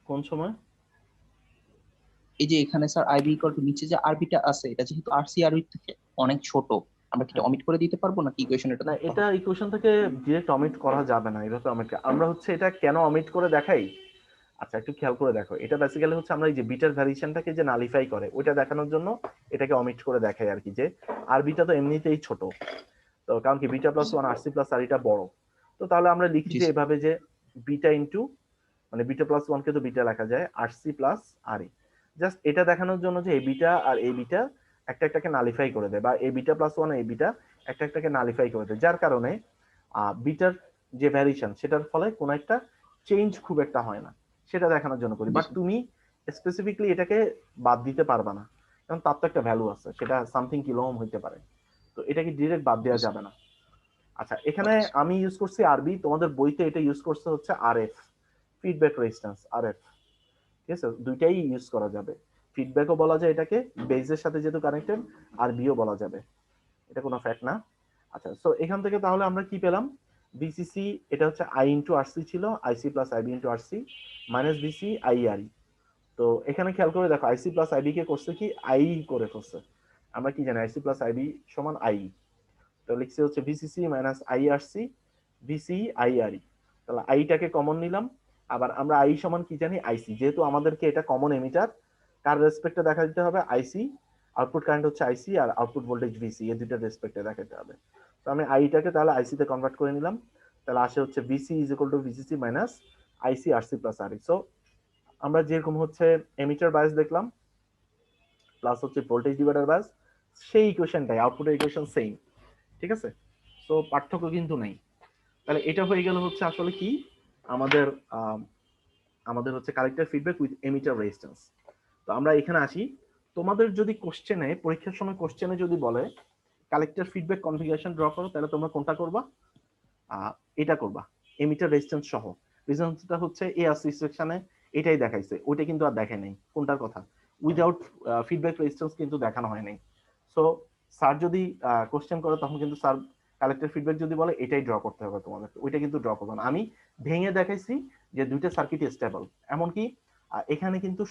কোন সময়? এই যে এখানে স্যার আইবি ইকুয়াল টু নিচে যে আরবিটা আছে, এটা যেহেতু আরসি আরবি থেকে অনেক ছোট, আমরা কি অমিট করে দিতে পারবো নাকি ইকুয়েশন এটা না, ধরতে এটা হবে? ইকুয়েশন থেকে ডিরেক্ট অমিট করা যাবে না, এভাবে অমিট আমরা হচ্ছে এটা কেন অমিট করে দেখাই। আচ্ছা একটু খেয়াল করে দেখো, এটা বেসিক্যালি হচ্ছে আমরা এই যে বিটার ভ্যারিয়েশনটাকে যে নালিফাই করে ওইটা দেখানোর জন্য এটাকে অমিট করে দেখাই আর কি, যে আর বিটা তো এমনিতেই ছোট, তো কারণ কি beta plus one RC plus R এটা বড়, তো তাহলে আমরা লিখি জি যে স্যার। এভাবে যে বিটা ইন্টু মানে বিটা প্লাস ওয়ান কে তো বিটা লেখা যায় আরসি প্লাস আর ই, জাস্ট এটা দেখানোর জন্য যে এই বিটা আর এই বিটা একটা একটাকে নালিফাই করে দেয়, বা এই বিটা প্লাস ওয়ান এই বিটা একটা একটাকে নালিফাই করে দেয়, যার কারণে বিটার যে ভ্যারিয়েশন সেটার ফলে কোনো একটা চেঞ্জ খুব একটা হয় না, সেটা দেখানোর জন্য করি। জি বাট স্যার। তুমি স্পেসিফিকলি এটাকে বাদ দিতে পারবা না, কারণ তার তো একটা ভ্যালু আছে, সেটা সামথিং কিলো ওহম হইতে পারে, তো এটাকে ডিরেক্ট বাদ জি দেওয়া স্যার। যাবে না। আচ্ছা এখানে ওকে স্যার। আমি ইউজ করছি আরবি, তোমাদের বইতে এটা ইউজ করছে হচ্ছে আরএফ, ফিডব্যাক রেজিস্ট্যান্স আরএফ। ঠিক আছে, দুইটাই ইউজ করা যাবে, ফিডব্যাকও বলা যায় এটাকে, বেজের সাথে যেহেতু কানেক্টেড, আরবিও বলা যাবে, এটা কোনো ফ্যাক্ট না। আচ্ছা সো এখান থেকে তাহলে আমরা কি পেলাম, বিসিসি এটা হচ্ছে আই ইন্টু আরসি ছিল, IC plus IB into RC minus BC IRE. তো এখানে খেয়াল করে দেখো আইসি প্লাস আইবি কে করছে কি আই করে ফেলছে, আমরা কি জানি আইসি প্লাস আইবি সমান আই, তো লিখছি হচ্ছে ভিসিসি মাইনাস আইআরসি ভিসি আইআরই, তাহলে আইটাকে কমন নিলাম। আবার আমরা আই সমান কি জানি আইসি, যেহেতু আমাদেরকে এটা কমন এমিটার, কার রেসপেক্টে দেখা দিতে হবে আইসি, আউটপুট কারেন্ট হচ্ছে আইসি আর আউটপুট ভোল্টেজ ভিসি, এই দুইটার রেসপেক্টে দেখাতে হবে। তো আমি আইটাকে তাহলে আইসি তে কনভার্ট করে নিলাম, তাহলে আসে হচ্ছে VC is equal to VCC minus IC RC plus RE. So আমরা যেরকম হচ্ছে এমিটার বায়াস দেখলাম প্লাস হচ্ছে ভোল্টেজ ডিভাইডার বায়াস, সেই ইকুয়েশনটাই আউটপুটের ইকুয়েশন সেম। ঠিক আছে, তো পার্থক্য কিন্তু নাই। তাহলে এটা হয়ে গেল হচ্ছে আসলে কি আমাদের আমাদের হচ্ছে collector feedback with emitter resistance. তো আমরা এখানে আসি, তোমাদের যদি কোশ্চেনে পরীক্ষার সময় কোশ্চেনে যদি বলে কালেক্টর ফিডব্যাক কনফিগারেশন ড্র করো, তাহলে তোমরা কোনটা করবা? এটা করবা এমিটার রেজিস্ট্যান্স সহ। রেজিস্ট্যান্সটা হচ্ছে এই আসি সেকশনে এটাই দেখাইছে, ওইটা কিন্তু আর দেখায় নাই কোনটার কথা, উইদাউট ফিডব্যাক রেজিস্ট্যান্স কিন্তু দেখানো হয় নাই। সো স্যার যদি কোশ্চেন করে তখন কিন্তু স্যার কালেক্টর ফিডব্যাক যদি বলে এটাই ড্র করতে হবে তোমাদের, ওইটা কিন্তু ড্র করবে না। আমি ভেঙে দেখাইছি যে দুইটা সার্কিট স্টেবল, এমনকি এখানে কিন্তু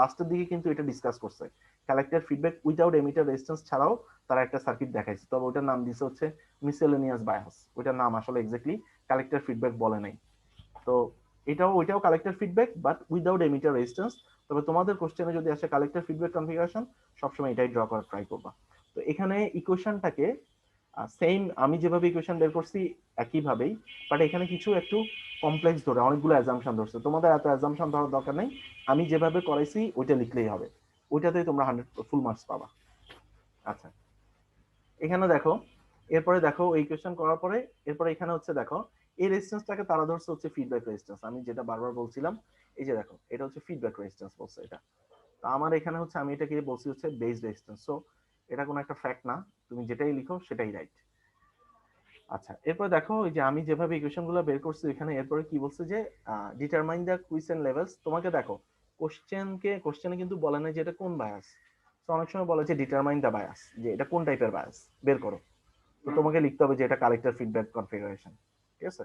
লাস্টের দিকে কিন্তু এটা ডিসকাস করছে collector feedback without emitter resistance ছাড়াও তারা একটা সার্কিট দেখাইছে, তবে ওইটার নাম দিছে হচ্ছে মিসেলেনিয়াস বায়াস, ওইটার নাম আসলে এক্স্যাক্টলি কালেক্টর ফিডব্যাক বলে নাই। তো ওইটাও collector feedback but without emitter resistance, তবে তোমাদের কোশ্চেনে যদি আসে কালেক্টর ফিডব্যাক কনফিগারেশন সবসময় এটাই ড্র করার ট্রাই করবা। তো এখানে ইকুয়েশনটাকে সেম আমি যেভাবে ইকুয়েশন বের করছি একইভাবেই, বাট এখানে কিছু একটু কমপ্লেক্স ধরে অনেকগুলো অ্যাজাম্পশন ধরছে, তোমাদের এত অ্যাজাম্পশন ধরার দরকার নেই, আমি যেভাবে করাইছি ওইটা লিখলেই হবে, ওইটাতেই তোমরা 100 ফুল মার্কস পাবা। আচ্ছা এখানে দেখো, এরপরে দেখো এই কোয়েশ্চেন করার পরে এরপরে এখানে হচ্ছে দেখো এই রেজিস্ট্যান্সটাকে তারা ধরছে হচ্ছে ফিডব্যাক রেজিস্ট্যান্স, আমি যেটা বারবার বলছিলাম, এই যে দেখো এটা হচ্ছে ফিডব্যাক রেজিস্ট্যান্স বলছে এটা, তো আমার এখানে হচ্ছে আমি এটাকে বলছি হচ্ছে বেস রেজিস্ট্যান্স। সো এটা কোনো একটা ফ্যাক্ট না, তুমি যেটাই লিখো সেটাই রাইট। আচ্ছা এরপর দেখো এই যে আমি যেভাবে ইকুয়েশন গুলো বের করছি এখানে, এরপরে কি বলছে যে ডিটারমাইন দ্য কুইসেন্ট লেভেলস, তোমাকে দেখো কোশ্চেনে কিন্তু বলে না যে এটা কোন বায়াস, তো অনেক সময় বলে যে ডিটারমাইন দ্য বায়াস, যে এটা কোন টাইপের বায়াস বের করো, তো তোমাকে লিখতে হবে যে এটা কালেক্টর ফিডব্যাক কনফিগারেশন। ঠিক আছে,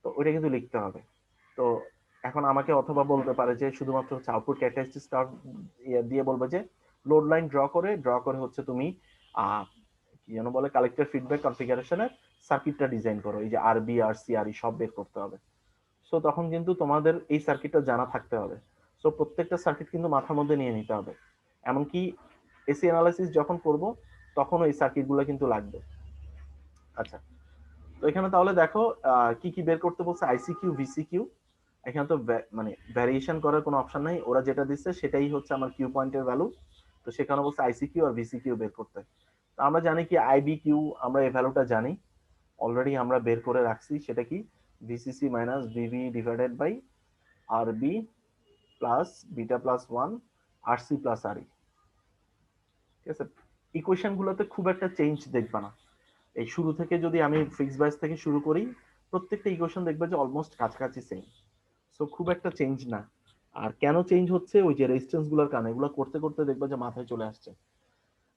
তো ওইটা কিন্তু লিখতে হবে। তো এখন আমাকে অথবা বলতে পারে যে শুধুমাত্র হচ্ছে আউটপুট ক্যারেক্টারিস্টিক্স দিয়ে বলবে যে লোড লাইন ড্র করে হচ্ছে তুমি কি যেন বলে কালেক্টর ফিডব্যাক কনফিগারেশনের সার্কিটটা ডিজাইন করো, এই যে আরবি আর সিআরই সব বের করতে হবে। সো তখন কিন্তু তোমাদের এই সার্কিটটা জানা থাকতে হবে, সো প্রত্যেকটা সার্কিট কিন্তু মাথার মধ্যে নিয়ে নিতে হবে, এমনকি এসি অ্যানালাইসিস যখন করব তখন এই সার্কিটগুলো কিন্তু লাগবে। আচ্ছা তো এখানে তাহলে দেখো কি কি বের করতে বলছে, আইসিকিউ ভিসিকিউ, এখানে তো মানে ভ্যারিয়েশন করার কোনো অপশন নাই, ওরা যেটা দিচ্ছে সেটাই হচ্ছে আমার কিউ পয়েন্টের ভ্যালু, তো সেখানে বলছে আইসিকিউ আর ভিসিকিউ বের করতে। আমরা জানি কি আইবি কিউ, আমরা এই ভ্যালুটা জানি অলরেডি, আমরা বের করে রাখছি, সেটা কি VCC minus VV divided by RB plus beta plus 1 RC plus RE. ঠিক আছে, ইকুয়েশন গুলোতে খুব একটা চেঞ্জ দেখবা না। এই শুরু থেকে যদি আমি ফিক্সড বাইস থেকে শুরু করি, প্রত্যেকটা ইকুয়েশন দেখবে যে অলমোস্ট কাছাকাছি সেম। সো খুব একটা চেঞ্জ না। আর কেন চেঞ্জ হচ্ছে, ওই যে রেজিস্ট্যান্স গুলোর কারণে, এগুলো করতে করতে দেখবে যে মাথায় চলে আসছে।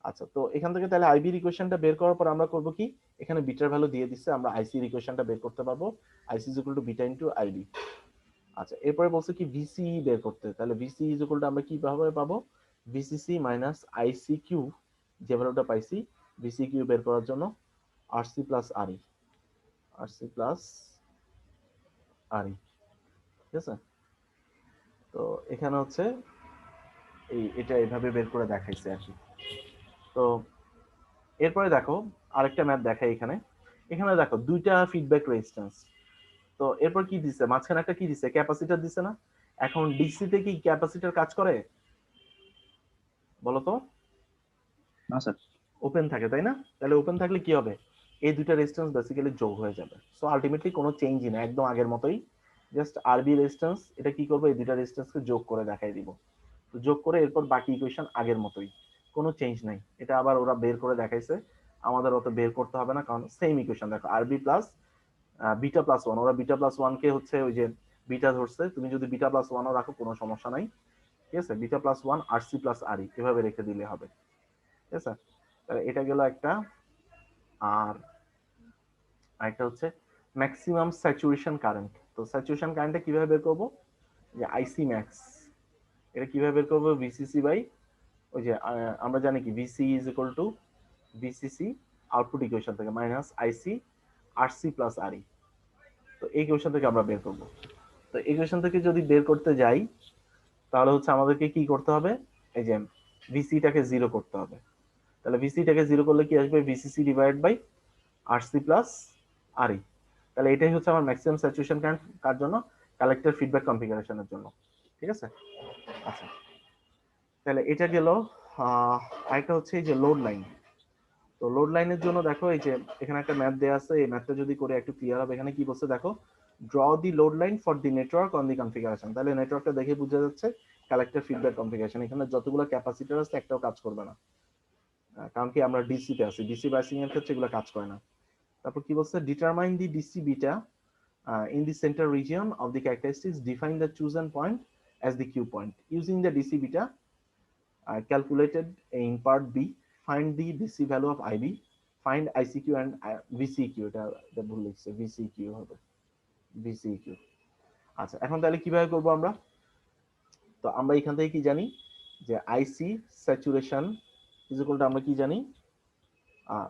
আচ্ছা, তো এখান থেকে তাহলে আইবি ইকুয়েশনটা বের করার পর আমরা করব কি, এখানে বিটার ভ্যালু দিয়ে দিচ্ছে, আমরা আইসি ইকুয়েশনটা বের করতে পারবো। IC is equal to beta into IB. আচ্ছা, এরপরে বলছে কি ভিসি বের করতে, তাহলে ভিসি ইজ ইকুয়াল টু আমরা কি ভাবে পাবো, ভিসিসি মাইনাস আইসি কিউ, যে ভ্যালুটা পাইছি ভিসি কিউ বের করার জন্য, আরসি প্লাস আরই, আরসি প্লাস আরই। ঠিক আছে, তো এখানে হচ্ছে এটা এইভাবে বের করে দেখাইছে আর কি। তো এরপরে দেখো আরেকটা ম্যাথ দেখাই এখানে। এখানে দেখো দুইটা ফিডব্যাক রেজিস্ট্যান্স। তো এরপর কি দিছে, মাঝখানে একটা কি দিছে, ক্যাপাসিটর দিছে না। এখন ডিসি তে কি ক্যাপাসিটর কাজ করে বলো তো? না স্যার। ওপেন থাকে, তাই না? তাহলে ওপেন থাকলে কি হবে, এই দুইটা রেজিস্ট্যান্স বেসিক্যালি যোগ হয়ে যাবে। সো আলটিমেটলি কোনো চেঞ্জই না, একদম আগের মতোই। জাস্ট আরবি রেজিস্ট্যান্স এটা কি করবে, এই দুইটা রেজিস্ট্যান্সকে যোগ করে দেখাই দিব। তো যোগ করে এরপর বাকি ইকুয়েশন আগের মতোই, কোনো চেঞ্জ নাই। এটা আবার ওরা বের করে দেখাইছে, আমাদের অত বের করতে হবে না, কারণ সেম ইকুয়েশন। দেখো আরবি প্লাস বিটা প্লাস 1, ওরা বিটা প্লাস 1 কে হচ্ছে ওই যে বিটা ধরছে, তুমি যদি বিটা প্লাস 1ও রাখো কোনো সমস্যা নাই। ঠিক আছে, বিটা প্লাস 1 আরসি প্লাস আরই এভাবে রেখে দিলে হবে। ঠিক আছে, তাহলে এটা গেল একটা। আর আরেকটা হচ্ছে ম্যাক্সিমাম স্যাচুরেশন কারেন্ট। তো স্যাচুরেশন কারেন্টটা কিভাবে বের করব, যে আইসি ম্যাক্স, এটা কিভাবে বের করব, ভিসিসি বাই ওই যে আমরা জানি কি VC is equal to VCC output equation থেকে minus IC RC plus RE. তো এই ইকুয়েশন থেকে আমরা বের করব। তো ইকুয়েশন থেকে যদি বের করতে যাই, তাহলে হচ্ছে আমাদেরকে কি করতে হবে, এই যে ভিসিটাকে জিরো করতে হবে। তাহলে ভিসিটাকে জিরো করলে কি আসবে, VCC divide by RC plus RE. তাহলে এটাই হচ্ছে আমার ম্যাক্সিমাম স্যাচুরেশন কারেন্ট, কার জন্য, কালেক্টর ফিডব্যাক কনফিগারেশনের জন্য। ঠিক আছে, আচ্ছা তাহলে এটা গেল। আরেকটা হচ্ছে এই যে লোড লাইন। তো লোড লাইনের জন্য দেখো এই যে এখানে একটা ম্যাথ দেওয়া আছে, এই ম্যাথটা যদি করে একটু ক্লিয়ার হবে। এখানে কি বলছে দেখো, draw the load line for the network on the configuration. তাহলে নেটওয়ার্কটা দেখে বোঝা যাচ্ছে কালেক্টর ফিডব্যাক কনফিগারেশন, এখানে যতগুলো ক্যাপাসিটর আছে একটাও কাজ করবে না, কারণ কি আমরা ডিসি তে আছি, ডিসি বাইসিং এর ক্ষেত্রে এগুলো কাজ করে না। তারপর কি বলছে, determine the DC beta in the center region of the characteristics, define the chosen point as the Q point using the DC beta calculated in part B. Find the DC value of IB, find ICQ and VCQ, এটা ভুল লিখছে, VCQ হবে, VCQ। আচ্ছা, এখন তাহলে কিভাবে করব আমরা, তো আমরা এখান থেকে কি জানি যে আইসি স্যাচুরেশন ইজ ইকুয়াল টু, আমরা কি জানি,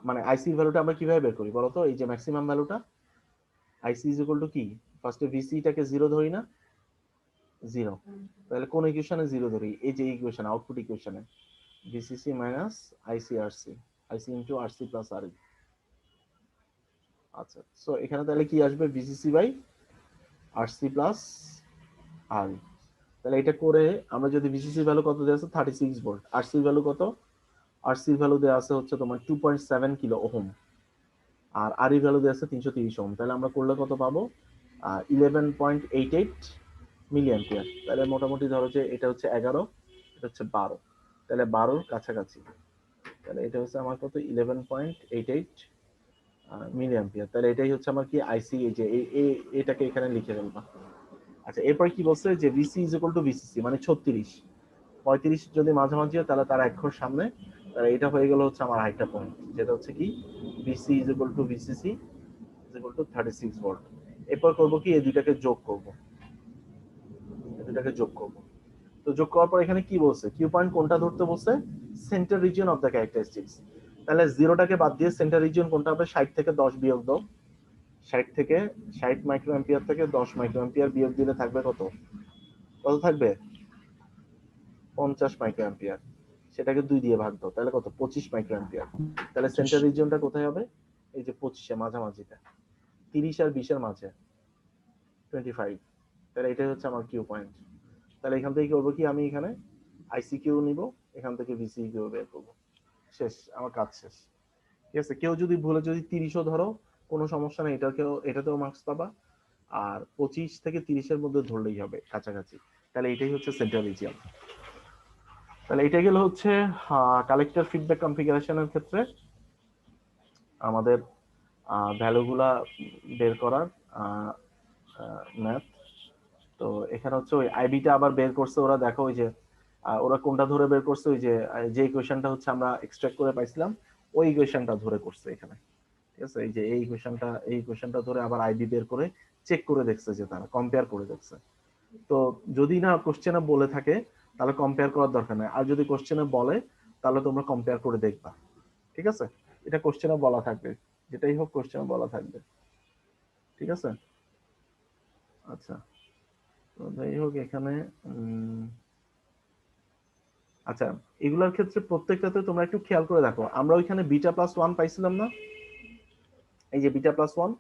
মানে আইসি ভ্যালুটা আমরা কিভাবে বের করি বলো তো, এই যে ম্যাক্সিমাম ভ্যালুটা আইসি ইজ ইকুয়াল টু কি, ফার্স্টে ভিসিটাকে জিরো ধরি না, জিরো। তাহলে কোন ইকুয়েশনে জিরো ধরি, এই যে ইকুয়েশন আউটপুট ইকুয়েশনে, ভিসিসি মাইনাস আইসি আরসি, আইসি ইনটু আরসি প্লাস আরই। আচ্ছা, সো এখানে তাহলে কি আসবে, VCC by RC plus RE. তাহলে এটা করে আমরা যদি ভিসিসি ভ্যালু কত দেওয়া আছে 36 ভোল্ট, আরসি ভ্যালু কত, আরসি ভ্যালু দেওয়া আছে হচ্ছে তোমার 2.7 কিলো ওহম, আর আরই ভ্যালু দেওয়া আছে 330 ওহম। তাহলে আমরা করলে কত পাবো, 11.88 মিলি অ্যাম্পিয়ার। তাহলে মোটামুটি ধরো যে এটা হচ্ছে 11, এটা হচ্ছে 12, তাহলে 12-র কাছাকাছি। তাহলে এটা হচ্ছে আমার কত, 11.88 মিলি অ্যাম্পিয়ার। তাহলে এটাই হচ্ছে আমার কি আইসি, এই যে এটাকে এখানে লিখে ফেলবা। আচ্ছা, এরপর কি বলছে যে VC is equal to VCC, মানে 36, 35 যদি মাঝামাঝি হয় তাহলে তার এক ঘর সামনে, তাহলে এটা হয়ে গেল হচ্ছে আমার আরেকটা পয়েন্ট, যেটা হচ্ছে কি VC is equal to VCC is equal two 36 volt. এরপর করব কি, এই দুটাকে যোগ করব, এই দুটাকে যোগ করব। তো যোগ করার পর এখানে কি বলছে, কিউ পয়েন্ট কোনটা ধরতে বলছে, centre region of the characteristics. তাহলে জিরোটাকে বাদ দিয়ে সেন্টার রিজিয়ন কোনটা হবে, 60 থেকে 10 বিয়োগ দাও, 60 থেকে 60 মাইক্রো অ্যাম্পিয়ার থেকে 10 মাইক্রো অ্যাম্পিয়ার বিয়োগ দিলে থাকবে কত, কত থাকবে, 50 মাইক্রো অ্যাম্পিয়ার। সেটাকে 2 দিয়ে ভাগ দাও, তাহলে কত, 25 মাইক্রো অ্যাম্পিয়ার। তাহলে সেন্টার রিজিয়নটা কোথায় হবে, এই যে 25 এ মাঝামাঝিটা, 30 আর 20 এর মাঝে 25। তাহলে এটাই হচ্ছে আমার কিউ পয়েন্ট। তাহলে এখান থেকে করবো কি, আমি এখানে আইসি কিউ নিব, এখান থেকে ভিসি কিউ বের করবো, শেষ, আমার কাজ শেষ। ঠিক আছে, কেউ যদি ভুলে যদি 30ও ধরো কোনো সমস্যা নেই, এটাতেও মার্কস পাবা। আর 25 থেকে 30-এর মধ্যে ধরলেই হবে কাছাকাছি। তাহলে এটাই হচ্ছে সেন্ট্রাল রিজিয়ন। তাহলে এটা গেল হচ্ছে কালেক্টর ফিডব্যাক কনফিগারেশনের ক্ষেত্রে আমাদের ভ্যালুগুলা বের করার ম্যাথ। তো এখানে হচ্ছে ওই আইবিটা আবার বের করছে ওরা, দেখো ওই যে ওরা কোনটা ধরে বের করছে, ওই যে ইকুয়েশনটা হচ্ছে আমরা এক্সট্রাক্ট করে পাইছিলাম ওই ইকুয়েশনটা ধরে করছে এখানে। ঠিক আছে, এই যে এই ইকুয়েশনটা ধরে আবার আইবি বের করে চেক করে দেখছে, যে তারা কম্পেয়ার করে দেখছে। তো যদি না কোশ্চেনে বলে থাকে তাহলে কম্পেয়ার করার দরকার নেই, আর যদি কোশ্চেনে বলে তাহলে তোমরা কম্পেয়ার করে দেখবা। ঠিক আছে, এটা কোশ্চেনে বলা থাকবে, যেটাই হোক কোশ্চেনে বলা থাকবে। ঠিক আছে, আচ্ছা। তো যাই হোক এখানে আচ্ছা, এগুলোর ক্ষেত্রে প্রত্যেকটাতে তোমরা একটু খেয়াল করে দেখো, আমরা ওইখানে β+1 পাইছিলাম না, এই যে β+1,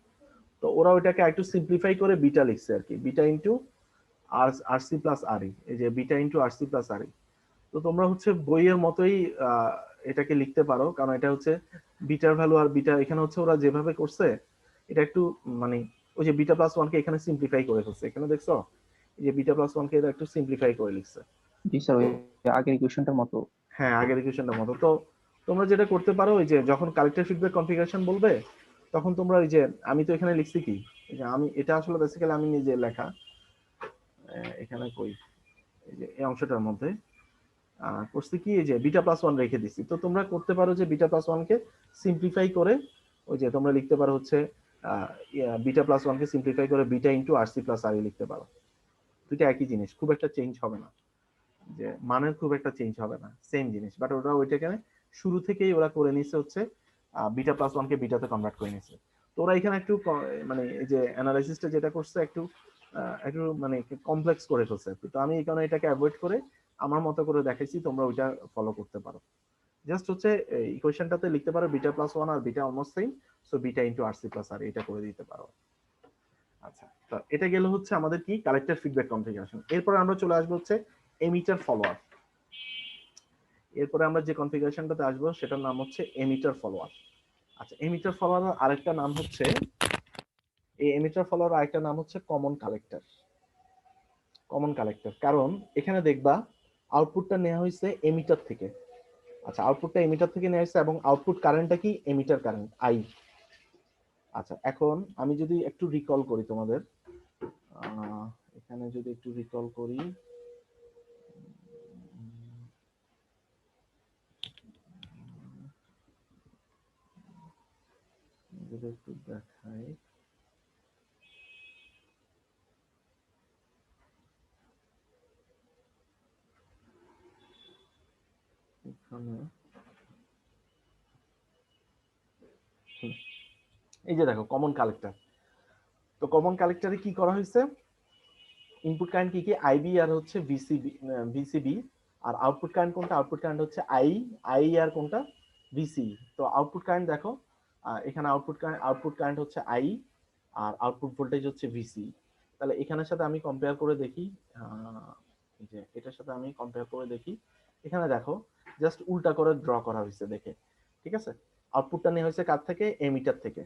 তো ওরা ওইটাকে একটু সিম্পলিফাই করে বিটা লিখছে আর কি, বিটা ইন্টু আরসি প্লাস আরই, এই যে beta into RC plus RE. তো তোমরা হচ্ছে বইয়ের মতোই এটাকে লিখতে পারো, কারণ এটা হচ্ছে বিটার ভ্যালু আর বিটা এখানে হচ্ছে ওরা যেভাবে করছে এটা একটু মানে ওই যে β+1 কে এখানে সিম্পলিফাই করে ফেলছে, এখানে দেখছো এই যে β+1 কে এটা একটু সিম্পলিফাই করে লিখছে। জি স্যার, ওই আগের ইকুয়েশনটার মতো। হ্যাঁ, আগের ইকুয়েশনটার মতো। তো তোমরা যেটা করতে পারো, ওই যে যখন কালেক্টর ফিডব্যাক কনফিগারেশন বলবে তখন তোমরা ওই যে আমি তো এখানে লিখছি কি, এই যে আমি এটা আসলে বেসিক্যালি আমি নিজে লেখা, এখানে কই এই যে এই অংশটার মধ্যে করছি কি, এই যে β+1 রেখে দিছি। তো তোমরা করতে পারো যে β+1 কে সিম্পলিফাই করে ওই যে তোমরা লিখতে পারো হচ্ছে β+1 কে সিম্পলিফাই করে বিটা ইন্টু আরসি প্লাস আরই লিখতে পারো। দুইটা একই জিনিস, খুব একটা চেঞ্জ হবে না, যে মানের খুব একটা চেঞ্জ হবে না, সেম জিনিস, বাট ওরা ওইটাকে শুরু থেকেই ওরা করে নিছে হচ্ছে β+1 কে বিটাতে কনভার্ট করে নিছে। তো ওরা এখানে একটু মানে এই যে অ্যানালাইসিসটা যেটা করছে একটু একটু মানে কমপ্লেক্স করে ফেলছে। তো আমি এই কারণে এটাকে অ্যাভয়েড করে আমার মতো করে দেখাইছি, তোমরা ওইটা ফলো করতে পারো। জাস্ট হচ্ছে ইকুয়েশনটাতে লিখতে পারো β+1 আর beta almost same, so beta into RC plus R এটা করে দিতে পারো। আচ্ছা, তো এটা গেল হচ্ছে আমাদের কি কালেক্টর ফিডব্যাক কনফিগারেশন। এরপর আমরা চলে আসবো হচ্ছে এমিটার ফলোয়ার। এরপরে আমরা যে কনফিগারেশনটাতে আসবো সেটার নাম হচ্ছে এমিটার ফলোয়ার। আচ্ছা, এমিটার ফলোয়ার আরেকটা নাম হচ্ছে, এই এমিটার ফলোয়ার আরেকটা নাম হচ্ছে কমন কালেক্টর। কমন কালেক্টর কারণ এখানে দেখবা আউটপুটটা নেওয়া হয়েছে এমিটার থেকে। আচ্ছা, আউটপুটটা এমিটার থেকে নেওয়া হয়েছে এবং আউটপুট কারেন্টটা কি, এমিটার কারেন্ট আই। আচ্ছা, এখন আমি যদি একটু রিকল করি তোমাদের, এখানে যদি একটু রিকল করি, যদি একটু দেখাই, এখানে এই যে দেখো কমন কালেক্টর। তো কমন কালেক্টরে কি করা হয়েছে, ইনপুট কারেন্ট কি কি, আইবি আর হচ্ছে ভিসিবি, আর আউটপুট কারেন্ট কোনটা, আউটপুট কারেন্ট হচ্ছে আই আর কোনটা, ভিসি। তো আউটপুট কারেন্ট দেখো এখানে আউটপুট কারেন্ট হচ্ছে আই আর আউটপুট ভোল্টেজ হচ্ছে ভিসি। তাহলে এখানের সাথে আমি কম্পেয়ার করে দেখি, এই যে এটার সাথে আমি কম্পেয়ার করে দেখি, এখানে দেখো জাস্ট উল্টা করে ড্র করা হয়েছে দেখে। ঠিক আছে, আউটপুটটা নেওয়া হয়েছে কার থেকে, এমিটার থেকে।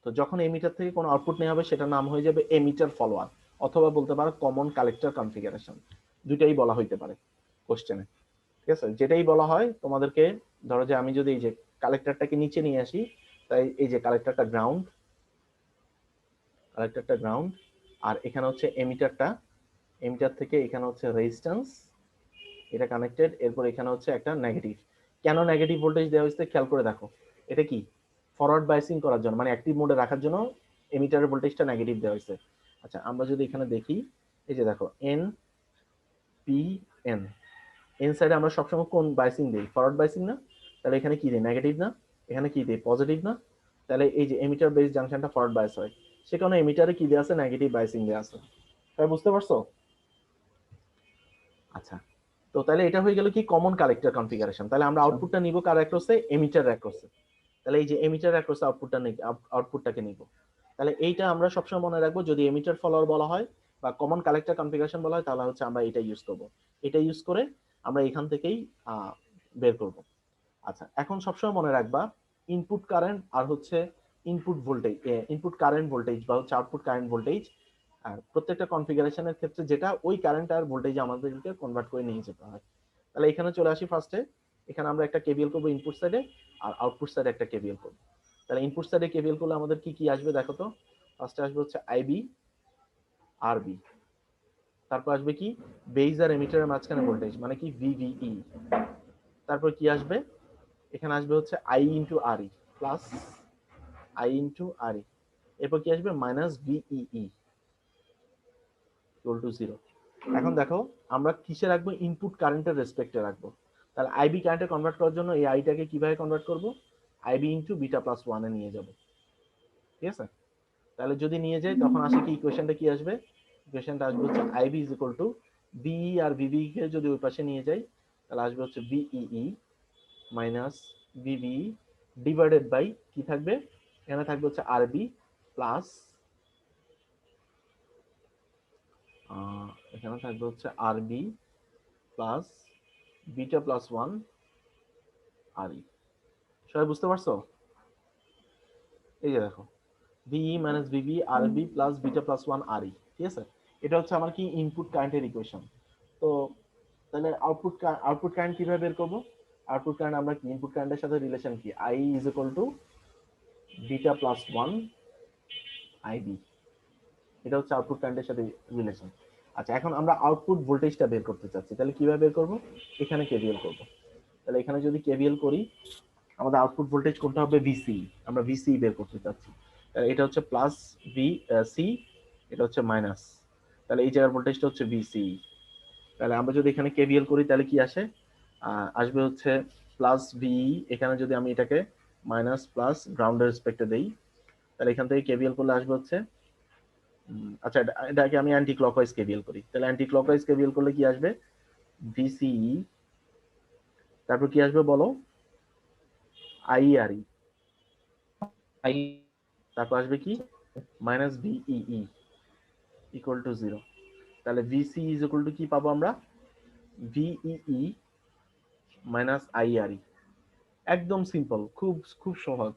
তো যখন এমিটার থেকে কোনো আউটপুট নেওয়া হবে সেটার নাম হয়ে যাবে এমিটার ফলোয়ার, অথবা বলতে পারো কমন কালেক্টর কনফিগারেশন, দুইটাই বলা হইতে পারে কোশ্চেনে। ঠিক আছে, যেটাই বলা হয় তোমাদেরকে, ধরো যে আমি যদি এই যে কালেক্টরটাকে নিচে নিয়ে আসি, তাই এই যে কালেক্টরটা গ্রাউন্ড, আর এখানে হচ্ছে এমিটার থেকে এখানে হচ্ছে রেজিস্ট্যান্স, এটা কানেক্টেড। এরপর এখানে হচ্ছে একটা নেগেটিভ। কেন নেগেটিভ ভোল্টেজ দেওয়া হয়েছে খেয়াল করে দেখো, এটা কি ফরওয়ার্ড বাইসিং করার জন্য, মানে অ্যাক্টিভ মোডে রাখার জন্য এমিটারের ভোল্টেজটা নেগেটিভ দেওয়া হয়েছে। আচ্ছা, আমরা যদি এখানে দেখি, এই যে দেখো এন পি এন, এন সাইডে আমরা সবসময় কোন বাইসিং দিই, ফরওয়ার্ড বাইসিং না? তাহলে এখানে কি দিই, নেগেটিভ না? এখানে কি দিই, পজিটিভ না? তাহলে এই যে এমিটার বেস জাংশনটা ফরওয়ার্ড বাইস হয়, সে কারণে এমিটারে কি দেওয়া আছে, নেগেটিভ বাইসিং দেওয়া আছে। তাই বুঝতে পারছো? আচ্ছা, তো তাহলে এটা হয়ে গেল কি কমন কালেক্টর কনফিগারেশন। তাহলে আমরা আউটপুটটা নিব কার অ্যাক্রসে, এমিটার অ্যাক্রসে। তাহলে এই যে এমিটার অ্যাক্রসে আউটপুটটাকে নিব। তাহলে এইটা আমরা সবসময় মনে রাখবো, যদি এমিটার ফলোয়ার বলা হয় বা কমন কালেক্টর কনফিগারেশন বলা হয়, তাহলে হচ্ছে আমরা এটা ইউজ করব। এটা ইউজ করে আমরা এখান থেকেই বের করব। আচ্ছা, এখন সবসময় মনে রাখবা ইনপুট কারেন্ট আর হচ্ছে ইনপুট কারেন্ট ভোল্টেজ বা হচ্ছে আউটপুট কারেন্ট ভোল্টেজ, আর প্রত্যেকটা কনফিগারেশনের ক্ষেত্রে যেটা ওই কারেন্ট আর ভোল্টেজ আমাদেরকে কনভার্ট করে নিয়ে যেতে হয়। তাহলে এখানে চলে আসি ফার্স্টে, এখানে আমরা একটা কেভিএল করবো ইনপুট সাইডে আর আউটপুট সাইডে একটা কেভিএল করবো। তাহলে ইনপুট সাইডে কেভিএল করলে আমাদের কি কি আসবে দেখো তো। ফার্স্টে আসবে হচ্ছে আইবি আরবি, তারপর আসবে কি বেজ আর এমিটারের মাঝখানে ভোল্টেজ মানে কি ভিভিই। তারপর কি আসবে, এখানে আসবে হচ্ছে I into R E plus I into R E, এরপর কি আসবে মাইনাস ভিইই ইকুয়াল টু 0। এখন দেখো আমরা কিসে রাখবো, ইনপুট কারেন্টের রেসপেক্টে রাখবো। তাহলে আইবি কারেন্টে কনভার্ট করার জন্য এই আইটাকে কিভাবে কনভার্ট করব, আইবি ইন্টু বিটা প্লাস 1 এ নিয়ে যাব, ঠিক আছে। তাহলে যদি নিয়ে যাই তখন আসে কি ইকুয়েশনটা কি আসবে, ইকুয়েশনটা আসবে হচ্ছে IB is equal to BE আর ভিভি কে যদি ওই পাশে নিয়ে যাই তাহলে আসবে হচ্ছে VEE minus VV divided by কি থাকবে, এখানে থাকবে হচ্ছে আরবি প্লাস এখানে থাকবে হচ্ছে আরবি প্লাস বিটা প্লাস 1 আর ই। সবাই বুঝতে পারছো? এই যে দেখো ভিই মাইনাস ভিভি আরবি প্লাস বিটা প্লাস 1 আর ই, ঠিক আছে। এটা হচ্ছে আমার কি ইনপুট কারেন্টের ইকুয়েশন। তো তাহলে আউটপুট কারেন্ট কিভাবে বের করব, আউটপুট কারেন্ট আমরা কি ইনপুট কারেন্টের সাথে রিলেশন কি I is equal to beta plus 1 IB, এটা হচ্ছে আউটপুট কারেন্টের সাথে রিলেশন। আচ্ছা এখন আমরা আউটপুট ভোল্টেজটা বের করতে চাচ্ছি, তাহলে কিভাবে বের করব, এখানে কেভিএল করব। তাহলে এখানে যদি কেভিএল করি আমাদের আউটপুট ভোল্টেজ কোনটা হবে, ভিসি, আমরা ভিসি বের করতে চাচ্ছি। তাহলে এটা হচ্ছে প্লাস ভি সি, এটা হচ্ছে মাইনাস, তাহলে এই জায়গার ভোল্টেজটা হচ্ছে ভিসি। তাহলে আমরা যদি এখানে কেভিএল করি তাহলে কি আসে, আসবে হচ্ছে প্লাস ভি, এখানে যদি আমি এটাকে মাইনাস প্লাস গ্রাউন্ডের রেসপেক্টে দেই তাহলে এখান থেকে কেভিএল করলে আসবে হচ্ছে আচ্ছা এটাকে আমি অ্যান্টি ক্লকওয়াইজ কেভিএল করি, তাহলে অ্যান্টি ক্লকওয়াইজ কেভিএল করলে কি আসবে, ভিসিই, তারপর কি আসবে বলো, আইআরই, আই তারপর আসবে কি মাইনাস ভিইই ইকুয়াল টু 0। তাহলে ভিসি ইজ ইকুয়াল টু কি পাবো আমরা, ভিইই মাইনাস আইআরই। একদম সিম্পল, খুব খুব সহজ,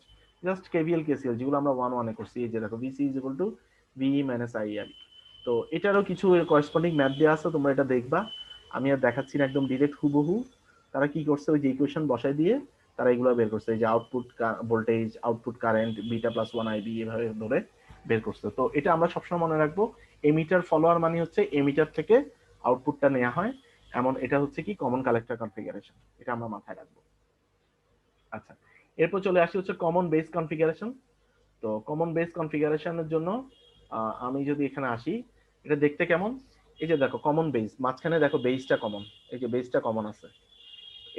জাস্ট কেভিএল কেসিএল যেগুলো আমরা 1 1 এ করছি। এই যে দেখো VC is equal to VE minus IRE. তো এটারও কিছু করেসপন্ডিং ম্যাথ দেওয়া আছে, তোমরা এটা দেখবা, আমি আর দেখাচ্ছি না, একদম ডিরেক্ট হুবহু তারা কি করছে ওই যে ইকুয়েশন বসাই দিয়ে তারা এগুলো বের করছে, এই যে output voltage output current beta plus 1 IB এভাবে ধরে বের করছে। তো এটা আমরা সবসময় মনে রাখবো, এমিটার ফলোয়ার মানে হচ্ছে এমিটার থেকে আউটপুটটা নেওয়া হয় এমন, এটা হচ্ছে কি কমন কালেক্টর কনফিগারেশন, এটা আমরা মাথায় রাখবো। আচ্ছা এরপর চলে আসি হচ্ছে কমন বেস কনফিগারেশন। তো কমন বেস কনফিগারেশনের জন্য আমি যদি এখানে আসি এটা দেখতে কেমন, এই যে দেখো কমন বেস, মাঝখানে দেখো বেসটা কমন, এই যে বেসটা কমন আছে,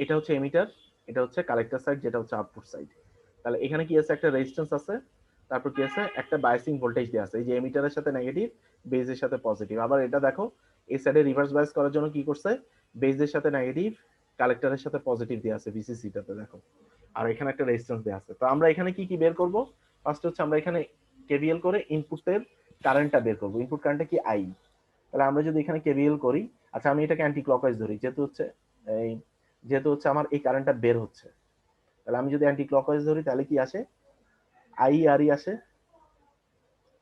এটা হচ্ছে এমিটার, এটা হচ্ছে কালেক্টর সাইড, যেটা হচ্ছে আউটপুট সাইড। তাহলে এখানে কি আছে, একটা রেজিস্ট্যান্স আছে, তারপর কি আছে, একটা বায়াসিং ভোল্টেজ দেওয়া আছে, এই যে এমিটারের সাথে নেগেটিভ বেজের সাথে পজিটিভ। আবার এটা দেখো এই সাইডে রিভার্স বায়াস করার জন্য কি করছে, বেজের সাথে নেগেটিভ কালেক্টরের সাথে পজিটিভ দেওয়া আছে ভিসিসিটাতে দেখো, আর এখানে একটা রেজিস্ট্যান্স দেওয়া আছে। তো আমরা এখানে কি কি বের করব, ফার্স্ট হচ্ছে আমরা এখানে কেভিএল করে ইনপুটের কারেন্টটা বের করব, ইনপুট কারেন্টটা কি আই। তাহলে আমরা যদি এখানে কেভিএল করি, আচ্ছা আমি এটাকে অ্যান্টি ক্লকওয়াইজ ধরি, যেহেতু হচ্ছে আমার এই কারেন্টটা বের হচ্ছে, তাহলে আমি যদি অ্যান্টি ক্লকওয়াইজ ধরি তাহলে কি আসে, আই আর ই আসে।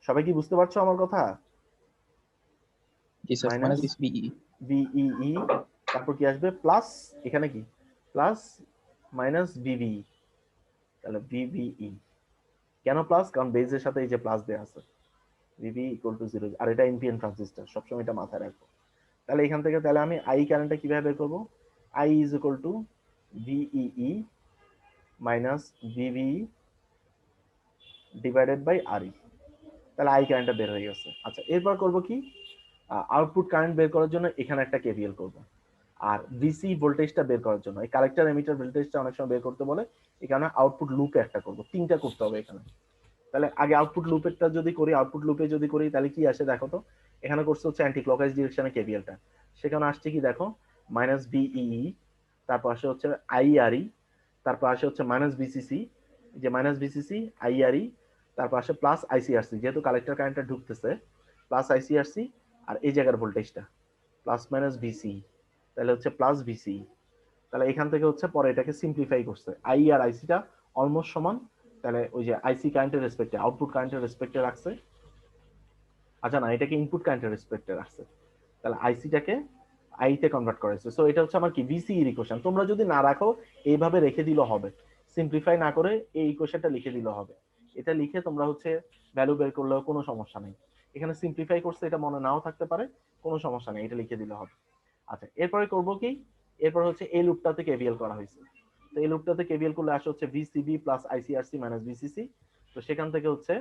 সবাই কি বুঝতে পারছো আমার কথা, জি স্যার, মাইনাস মাইনাস বিই ভিইই, তারপর কি আসবে প্লাস, এখানে কি প্লাস মাইনাস ভিভিই, তাহলে ভিভিই, কেন প্লাস, কারণ বেজের সাথে এই যে প্লাস দেয়া আছে, ভিভি ইকুয়াল টু 0, আর এটা এনপিএন ট্রানজিস্টর, সবসময় এটা মাথায় রাখবো। তাহলে এখান থেকে তাহলে আমি আই কারেন্টটা কিভাবে বের করবো, I is equal to VEE minus VV divided by RE, তাহলে আই কারেন্টটা বের হয়ে গেছে। আচ্ছা এরপর করব কি, আউটপুট কারেন্ট বের করার জন্য এখানে একটা কেভিএল করব, আর ডিসি ভোল্টেজটা বের করার জন্য এই কালেক্টর এমিটার ভোল্টেজটা অনেক সময় বের করতে বলে, এখানে আউটপুট লুপে একটা করব, তিনটা করতে হবে এখানে। তাহলে আগে আউটপুট লুপেরটা যদি করি, আউটপুট লুপে যদি করি তাহলে কি আসে দেখো তো, এখানে করছে হচ্ছে অ্যান্টি ক্লকওয়াইজ ডিরেকশনে কেভিএলটা, সেখানে আসছে কি দেখো মাইনাস ভিইই, তারপর আসে হচ্ছে আইআরই, তারপর আসে হচ্ছে মাইনাস ভিসিসি, যে মাইনাস ভিসিসি আইআরই, তারপর আসে প্লাস আইসিআরসি, যেহেতু কালেক্টর কারেন্টটা ঢুকতেছে প্লাস আইসিআরসি, আর এই জায়গার ভোল্টেজটা প্লাস মাইনাস ভিসি, তাহলে হচ্ছে প্লাস ভিসি। তাহলে এখান থেকে হচ্ছে পরে এটাকে সিম্পলিফাই করছে, আই আর আইসিটা অলমোস্ট সমান, তাহলে ওই যে আইসি কারেন্টের রেসপেক্টে আউটপুট কারেন্টের রেসপেক্টে রাখছে, আচ্ছা না, এটাকে ইনপুট কারেন্টের রেসপেক্টে রাখছে, তাহলে আইসিটাকে আইতে কনভার্ট করেছে। সো এটা হচ্ছে আমার কি ভিসিই ইকুয়েশন। তোমরা যদি না রাখো এইভাবে রেখে দিলেও হবে, সিম্পলিফাই না করে এই ইকুয়েশনটা লিখে দিলেও হবে। এটা লিখে তোমরা হচ্ছে ভ্যালু বের করলেও কোনো সমস্যা নেই। এখানে সিম্পলিফাই করছে, এটা মনে নাও থাকতে পারে, কোনো সমস্যা নেই, এটা লিখে দিলে হবে। আচ্ছা এরপরে করব কি, এরপর হচ্ছে এই লুপটাতে কেভিএল করা হয়েছে। তো এই লুপটাতে কেভিএল করলে আসে হচ্ছে VCB plus ICRC minus VCC. তো সেখান থেকে হচ্ছে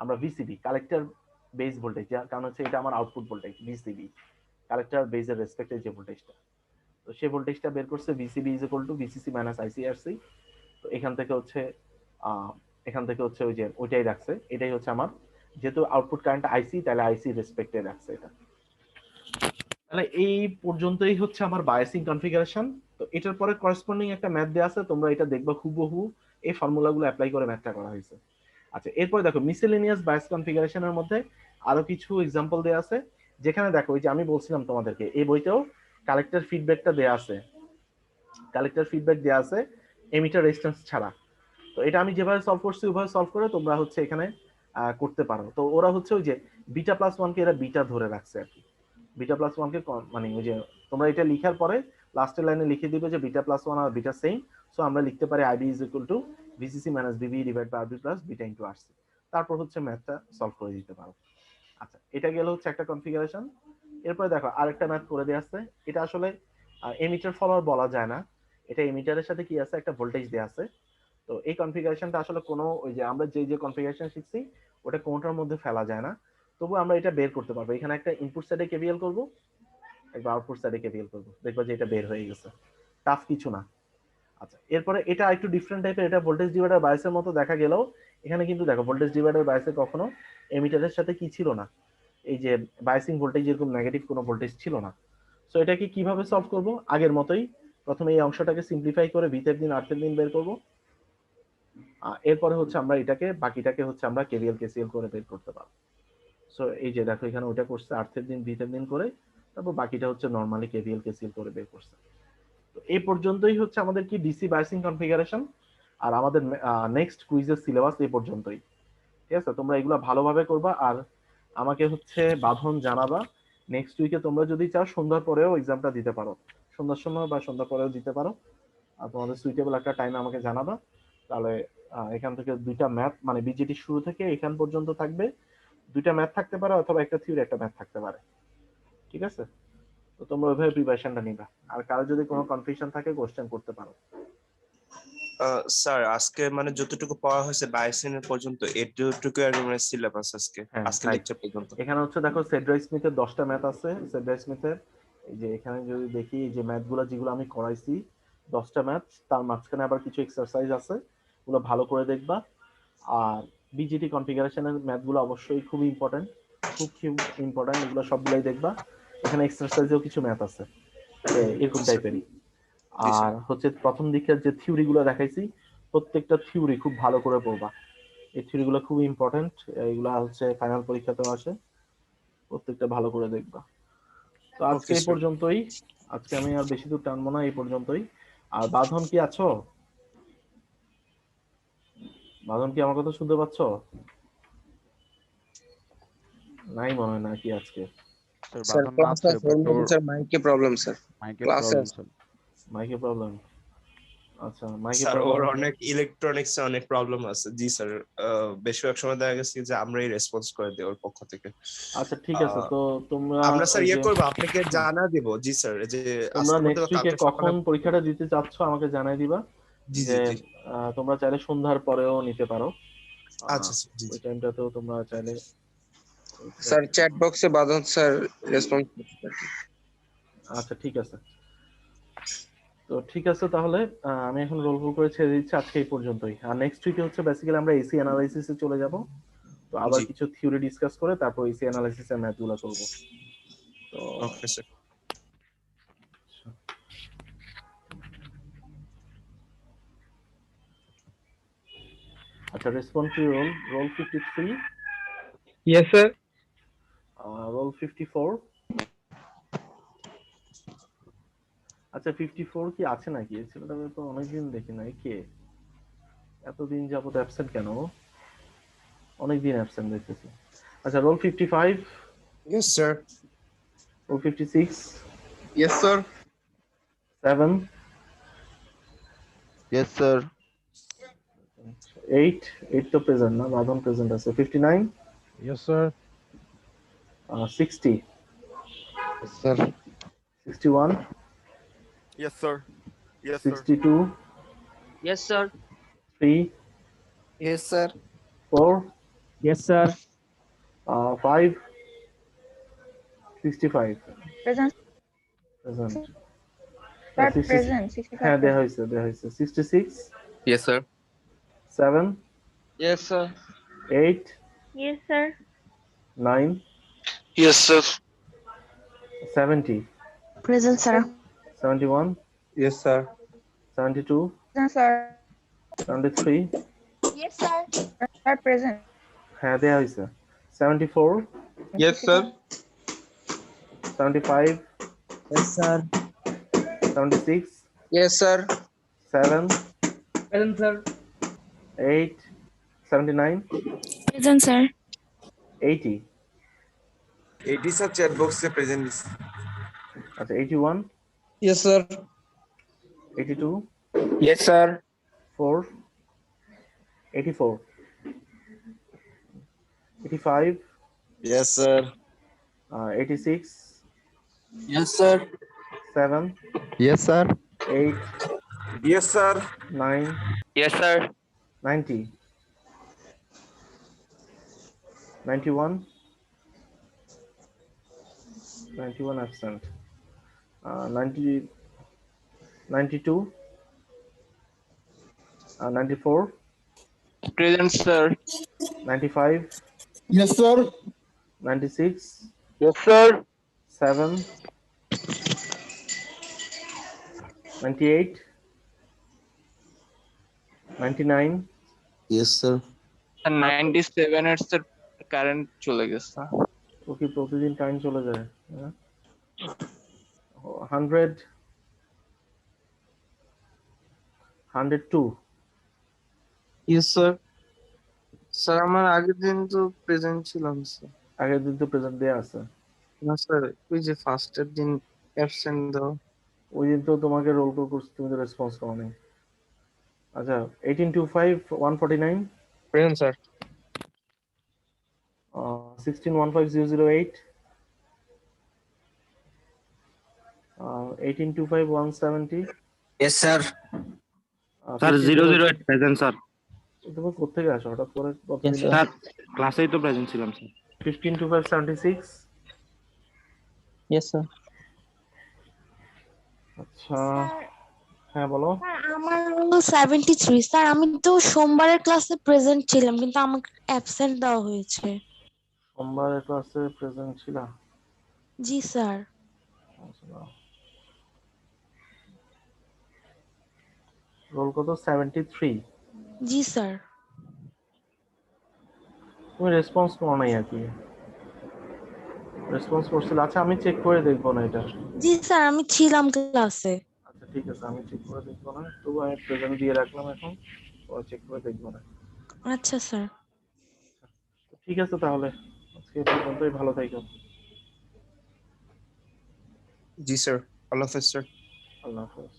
আমরা ভিসিবি কালেক্টর বেস ভোল্টেজ, কারণ হচ্ছে এটা আমার আউটপুট ভোল্টেজ ভিসিবি কালেক্টর বেজের রেসপেক্টে যে ভোল্টেজটা, তো সেই ভোল্টেজটা বের করছে VCB is equal to VCC minus ICRC. তো এখান থেকে হচ্ছে ওই যে ওইটাই রাখছে, এটাই হচ্ছে আমার, যেহেতু আউটপুট কারেন্ট আইসি তাহলে আইসি রেসপেক্টে রাখছে এটা। তাহলে এই পর্যন্তই হচ্ছে আমার বায়াসিং কনফিগারেশন। তো এটার পরে করেসপন্ডিং একটা ম্যাথ দেওয়া আছে, তোমরা এটা দেখবা হুবহু এই ফর্মুলাগুলো অ্যাপ্লাই করে ম্যাথটা করা হয়েছে। আচ্ছা এরপরে দেখো মিসেলেনিয়াস বায়াস কনফিগারেশনের মধ্যে আরো কিছু এক্সাম্পল দেওয়া আছে, যেখানে দেখো ওই যে আমি বলছিলাম তোমাদেরকে এই বইতেও কালেক্টর ফিডব্যাকটা দেওয়া আছে, কালেক্টর ফিডব্যাক দেওয়া আছে এমিটার রেজিস্ট্যান্স ছাড়া। তো এটা আমি যেভাবে সলভ করছি ওইভাবে সলভ করে তোমরা হচ্ছে এখানে করতে পারো। তো ওরা হচ্ছে ওই যে বিটা প্লাস ওয়ানকে এরা বিটা ধরে রাখছে আর কি, বিটা প্লাস ওয়ানকে মানে ওই যে তোমরা এটা লিখার পরে লাস্টের লাইনে লিখে দিবে যে বিটা প্লাস ওয়ান আর বিটা সেম। সো আমরা লিখতে পারি IB is equal to VCC minus VB divide by RB plus beta into RC. তারপর হচ্ছে ম্যাথটা সলভ করে দিতে পারো। আচ্ছা এটা গেল হচ্ছে একটা কনফিগারেশন। এরপরে দেখো আরেকটা ম্যাথ করে দেওয়া আছে, এটা আসলে এমিটার ফলোয়ার বলা যায় না, এটা এমিটারের সাথে কি আছে একটা ভোল্টেজ দেওয়া আছে। তো এই কনফিগারেশনটা আসলে কোনো ওই যে আমরা যে কনফিগারেশন শিখছি ওটা কোনটার মধ্যে ফেলা যায় না, তবু আমরা এটা বের করতে পারবো। এখানে একটা ইনপুট সাইডে কেভিএল করব, একবার আউটপুট সাইডে কেভিএল করব, দেখবা যে এটা বের হয়ে গেছে, টাফ কিছু না। আচ্ছা এরপরে এটা একটু ডিফারেন্ট টাইপের, এটা ভোল্টেজ ডিভাইডার বায়াসের মতো দেখা গেলেও এখানে কিন্তু দেখো ভোল্টেজ ডিভাইডার বায়াসে কখনো এমিটারের সাথে কি ছিল না, এই যে বায়াসিং ভোল্টেজ এরকম নেগেটিভ কোনো ভোল্টেজ ছিল না। সো এটাকে কিভাবে সলভ করব, আগের মতোই প্রথমে এই অংশটাকে সিম্পলিফাই করে ভিতের দিন আর্থের দিন বের করব, এরপরে হচ্ছে আমরা এটাকে বাকিটাকে হচ্ছে আমরা কেভিএল কেসিএল করে বের করতে পারবো। সো এই যে দেখো এখানে ওইটা করছে আর্থের দিন ভিতের দিন করে, তারপর বাকিটা হচ্ছে নর্মালি কেভিএল কেসিএল করে বের করছে। তো এই পর্যন্তই হচ্ছে আমাদের কি ডিসি বায়াসিং কনফিগারেশন, আর আমাদের নেক্সট কুইজের সিলেবাস এই পর্যন্তই। ঠিক আছে, তোমরা এগুলো ভালোভাবে করবা আর আমাকে হচ্ছে বাঁধন জানাবা। নেক্সট উইকে তোমরা যদি চাও সন্ধ্যার পরেও এক্সামটা দিতে পারো, সন্ধ্যার সময় বা সন্ধ্যার পরেও দিতে পারো, আর তোমাদের সুইটেবল একটা টাইমে আমাকে জানাবা। তাহলে এখান থেকে দুইটা ম্যাথ মানে বিজিটি শুরু থেকে এখান পর্যন্ত থাকবে, দুইটা ম্যাথ থাকতে পারে অথবা একটা থিওরি একটা ম্যাথ থাকতে পারে। ঠিক আছে, তো তোমরা ওইভাবে প্রিপারেশনটা নিবা, আর কারো যদি কোনো কনফিউশন থাকে কোশ্চেন করতে পারো। স্যার আজকে মানে যতটুকু পড়া হয়েছে বায়োসিনের পর্যন্ত এটুকু আর মানে সিলেবাস আজকে হ্যাঁ আজকে রাইট, লেকচার পর্যন্ত। এখানে হচ্ছে দেখো সেড্রাই স্মিথের 10টা ম্যাথ আছে, সেড্রাই স্মিথের এই যে এখানে যদি দেখি এই যে ম্যাথগুলো যেগুলো আমি করাইছি 10টা ম্যাথ, তার মাঝখানে আবার কিছু এক্সারসাইজ আছে, ওগুলো ভালো করে দেখবা। আর বিজিটি কনফিগারেশনের ম্যাথগুলো অবশ্যই খুব ইম্পর্টেন্ট, খুব ইম্পর্টেন্ট, এগুলো সবগুলাই দেখবা। এখানে এক্সারসাইজেও কিছু ম্যাথ আছে এরকম টাইপেরই। জি স্যার। আর হচ্ছে প্রথম দিকের যে থিওরি গুলো দেখাইছি প্রত্যেকটা থিওরি খুব ভালো করে পড়বা, এই থিওরি গুলো খুব ইম্পর্টেন্ট, এগুলা হচ্ছে ফাইনাল পরীক্ষাতেও আসে, প্রত্যেকটা ভালো করে দেখবা। তো আজকে ওকে এই স্যার। পর্যন্তই, আজকে আমি আর বেশি দূর টানবো না, এই পর্যন্তই। আর বাঁধন কি আছো, বাঁধন কি আমার কথা শুনতে পাচ্ছ? নাই মনে হয় নাকি আজকে স্যার স্যার বাঁধন ক্লাস আছে আছে বাট ওর ওর মধ্যে স্যার মাইকে প্রবলেম স্যার মাইকের ক্লাসে প্রবলেম আছে স্যার। মাইকে প্রবলেম? আচ্ছা মাইকে স্যার প্রবলেম। ওর অনেক ইলেকট্রনিক্সে অনেক প্রবলেম আছে। জি স্যার, বেশিরভাগ সময় দেখা গেছে যে আমরাই রেসপন্স করে দিই ওর পক্ষ থেকে। আচ্ছা ঠিক আছে, আহ, তো তোমরা আমরা স্যার ওই ইয়ে যে করবো, আপনাকে জানা দিব। জি স্যার, যে তোমরা আজকের মধ্যে নেক্সট বা উইকে কালকে সকালে। কখন পরীক্ষাটা দিতে চাচ্ছ আমাকে জানাই দিবা, জি যে জি জি। তোমরা চাইলে সন্ধ্যার পরেও নিতে পারো, আচ্ছা স্যার, জি ওই জি। টাইমটাতেও তোমরা চাইলে। স্যার চ্যাট বক্সে বাদন স্যার রেসপন্স করতে আচ্ছা ঠিক আছে, তো ঠিক আছে তাহলে আমি এখন রোল কল করে ছেড়ে দিচ্ছি, আজকে এই পর্যন্তই। আর নেক্সট উইকে হচ্ছে বেসিক্যালি আমরা এসি অ্যানালাইসিসে চলে যাব, তো আবার জি। কিছু থিওরি ডিসকাস করে তারপর এসি অ্যানালাইসিসের ম্যাথগুলো করব। তো ওকে স্যার। আচ্ছা response to roll, roll 53, Yes, sir. Roll 54। আচ্ছা 54 কি আছে নাকি? এই ছেলেটাকে তো অনেকদিন দেখি নাই, কে এতদিন যাবত অ্যাবসেন্ট কেন? অনেকদিন অ্যাবসেন্ট দেখতেছি। আচ্ছা, roll 55, Yes, sir. Roll 56, Yes, sir. 7, Yes, sir. 8 তো প্রেজেন্ট না, বাঁধন প্রেজেন্ট আছে। 59, Yes, sir. 60, Yes, sir. 61, Yes, sir. Yes, sir. 62, Yes, sir. 3, Yes, sir. 4, Yes, sir. 5, 65 Present, present. sir, 60 present, 65. হ্যাঁ, দেয়া হয়েছে 66, Yes, sir. 7, Yes, sir. 8, Yes, sir. 9, Yes, sir. 70, Present, sir. 71, Yes, sir. 72, Present, sir. 73, Yes, sir. Sir, present. হ্যাঁ, দেয়া হয়েছে 74, Yes, sir. 75, Yes, sir. 76, Yes, sir. 7, Present, sir. 8, 79, Present, sir. 80, 80 sir chat box se present is. আচ্ছা 81, Yes, sir. 82, Yes, sir. 4, 84, 85, Yes, sir. 86, Yes, sir. 7, Yes, sir. 8, Yes, sir. 9, Yes, sir. 90, 91, 91 absent, 90, 92, 94, Present, sir. 95, Yes, sir. 96, Yes, sir. 7, 98, 99, Yes, sir. 97 এর sir current চলে গেছে। ও কি প্রতিদিন current চলে যায়? 100, 102, Yes, sir. Sir আমার আগের দিন তো প্রেজেন্ট ছিলাম স্যার। আগের দিন তো প্রেজেন্ট দেয়া আছে। না স্যার, ওই যে ফার্স্টের দিন অ্যাবসেন্ট দাও। ওই দিন তো তোমাকে রোল কল করছি, তুমি তো রেসপন্স করো নাই। আচ্ছা 1825, 149, present sir. 1615008, 1825, 170, Yes, sir. Sir 008 present sir. তুমি কোত্থেকে আসো হঠাৎ করে? Yes, sir. স্যার ক্লাসেই তো প্রেজেন্ট ছিলাম স্যার। 152576, Yes, sir. আচ্ছা হ্যাঁ বলো। স্যার আমার হলো 73। স্যার আমি তো সোমবারের ক্লাসে প্রেজেন্ট ছিলাম, কিন্তু আমাকে অ্যাবসেন্ট দেওয়া হয়েছে। সোমবারের ক্লাসে প্রেজেন্ট ছিল? জি স্যার। রোল কত? 73। জি স্যার। তুমি রেসপন্স করো নাই আর কি। রেসপন্স করছিল। আচ্ছা আমি চেক করে দেখবো না এটা। জি স্যার আমি ছিলাম ক্লাসে। আচ্ছা ঠিক আছে, আমি চেক করে দেখবো না। তবু আমি প্রেজেন্ট দিয়ে রাখলাম, এখন চেক করে দেখবো না। আচ্ছা স্যার। ঠিক আছে তাহলে আজকে এই পর্যন্তই। ভালো থাকো। Ji sir. Allah Hafiz sir. আল্লাহ হাফেজ।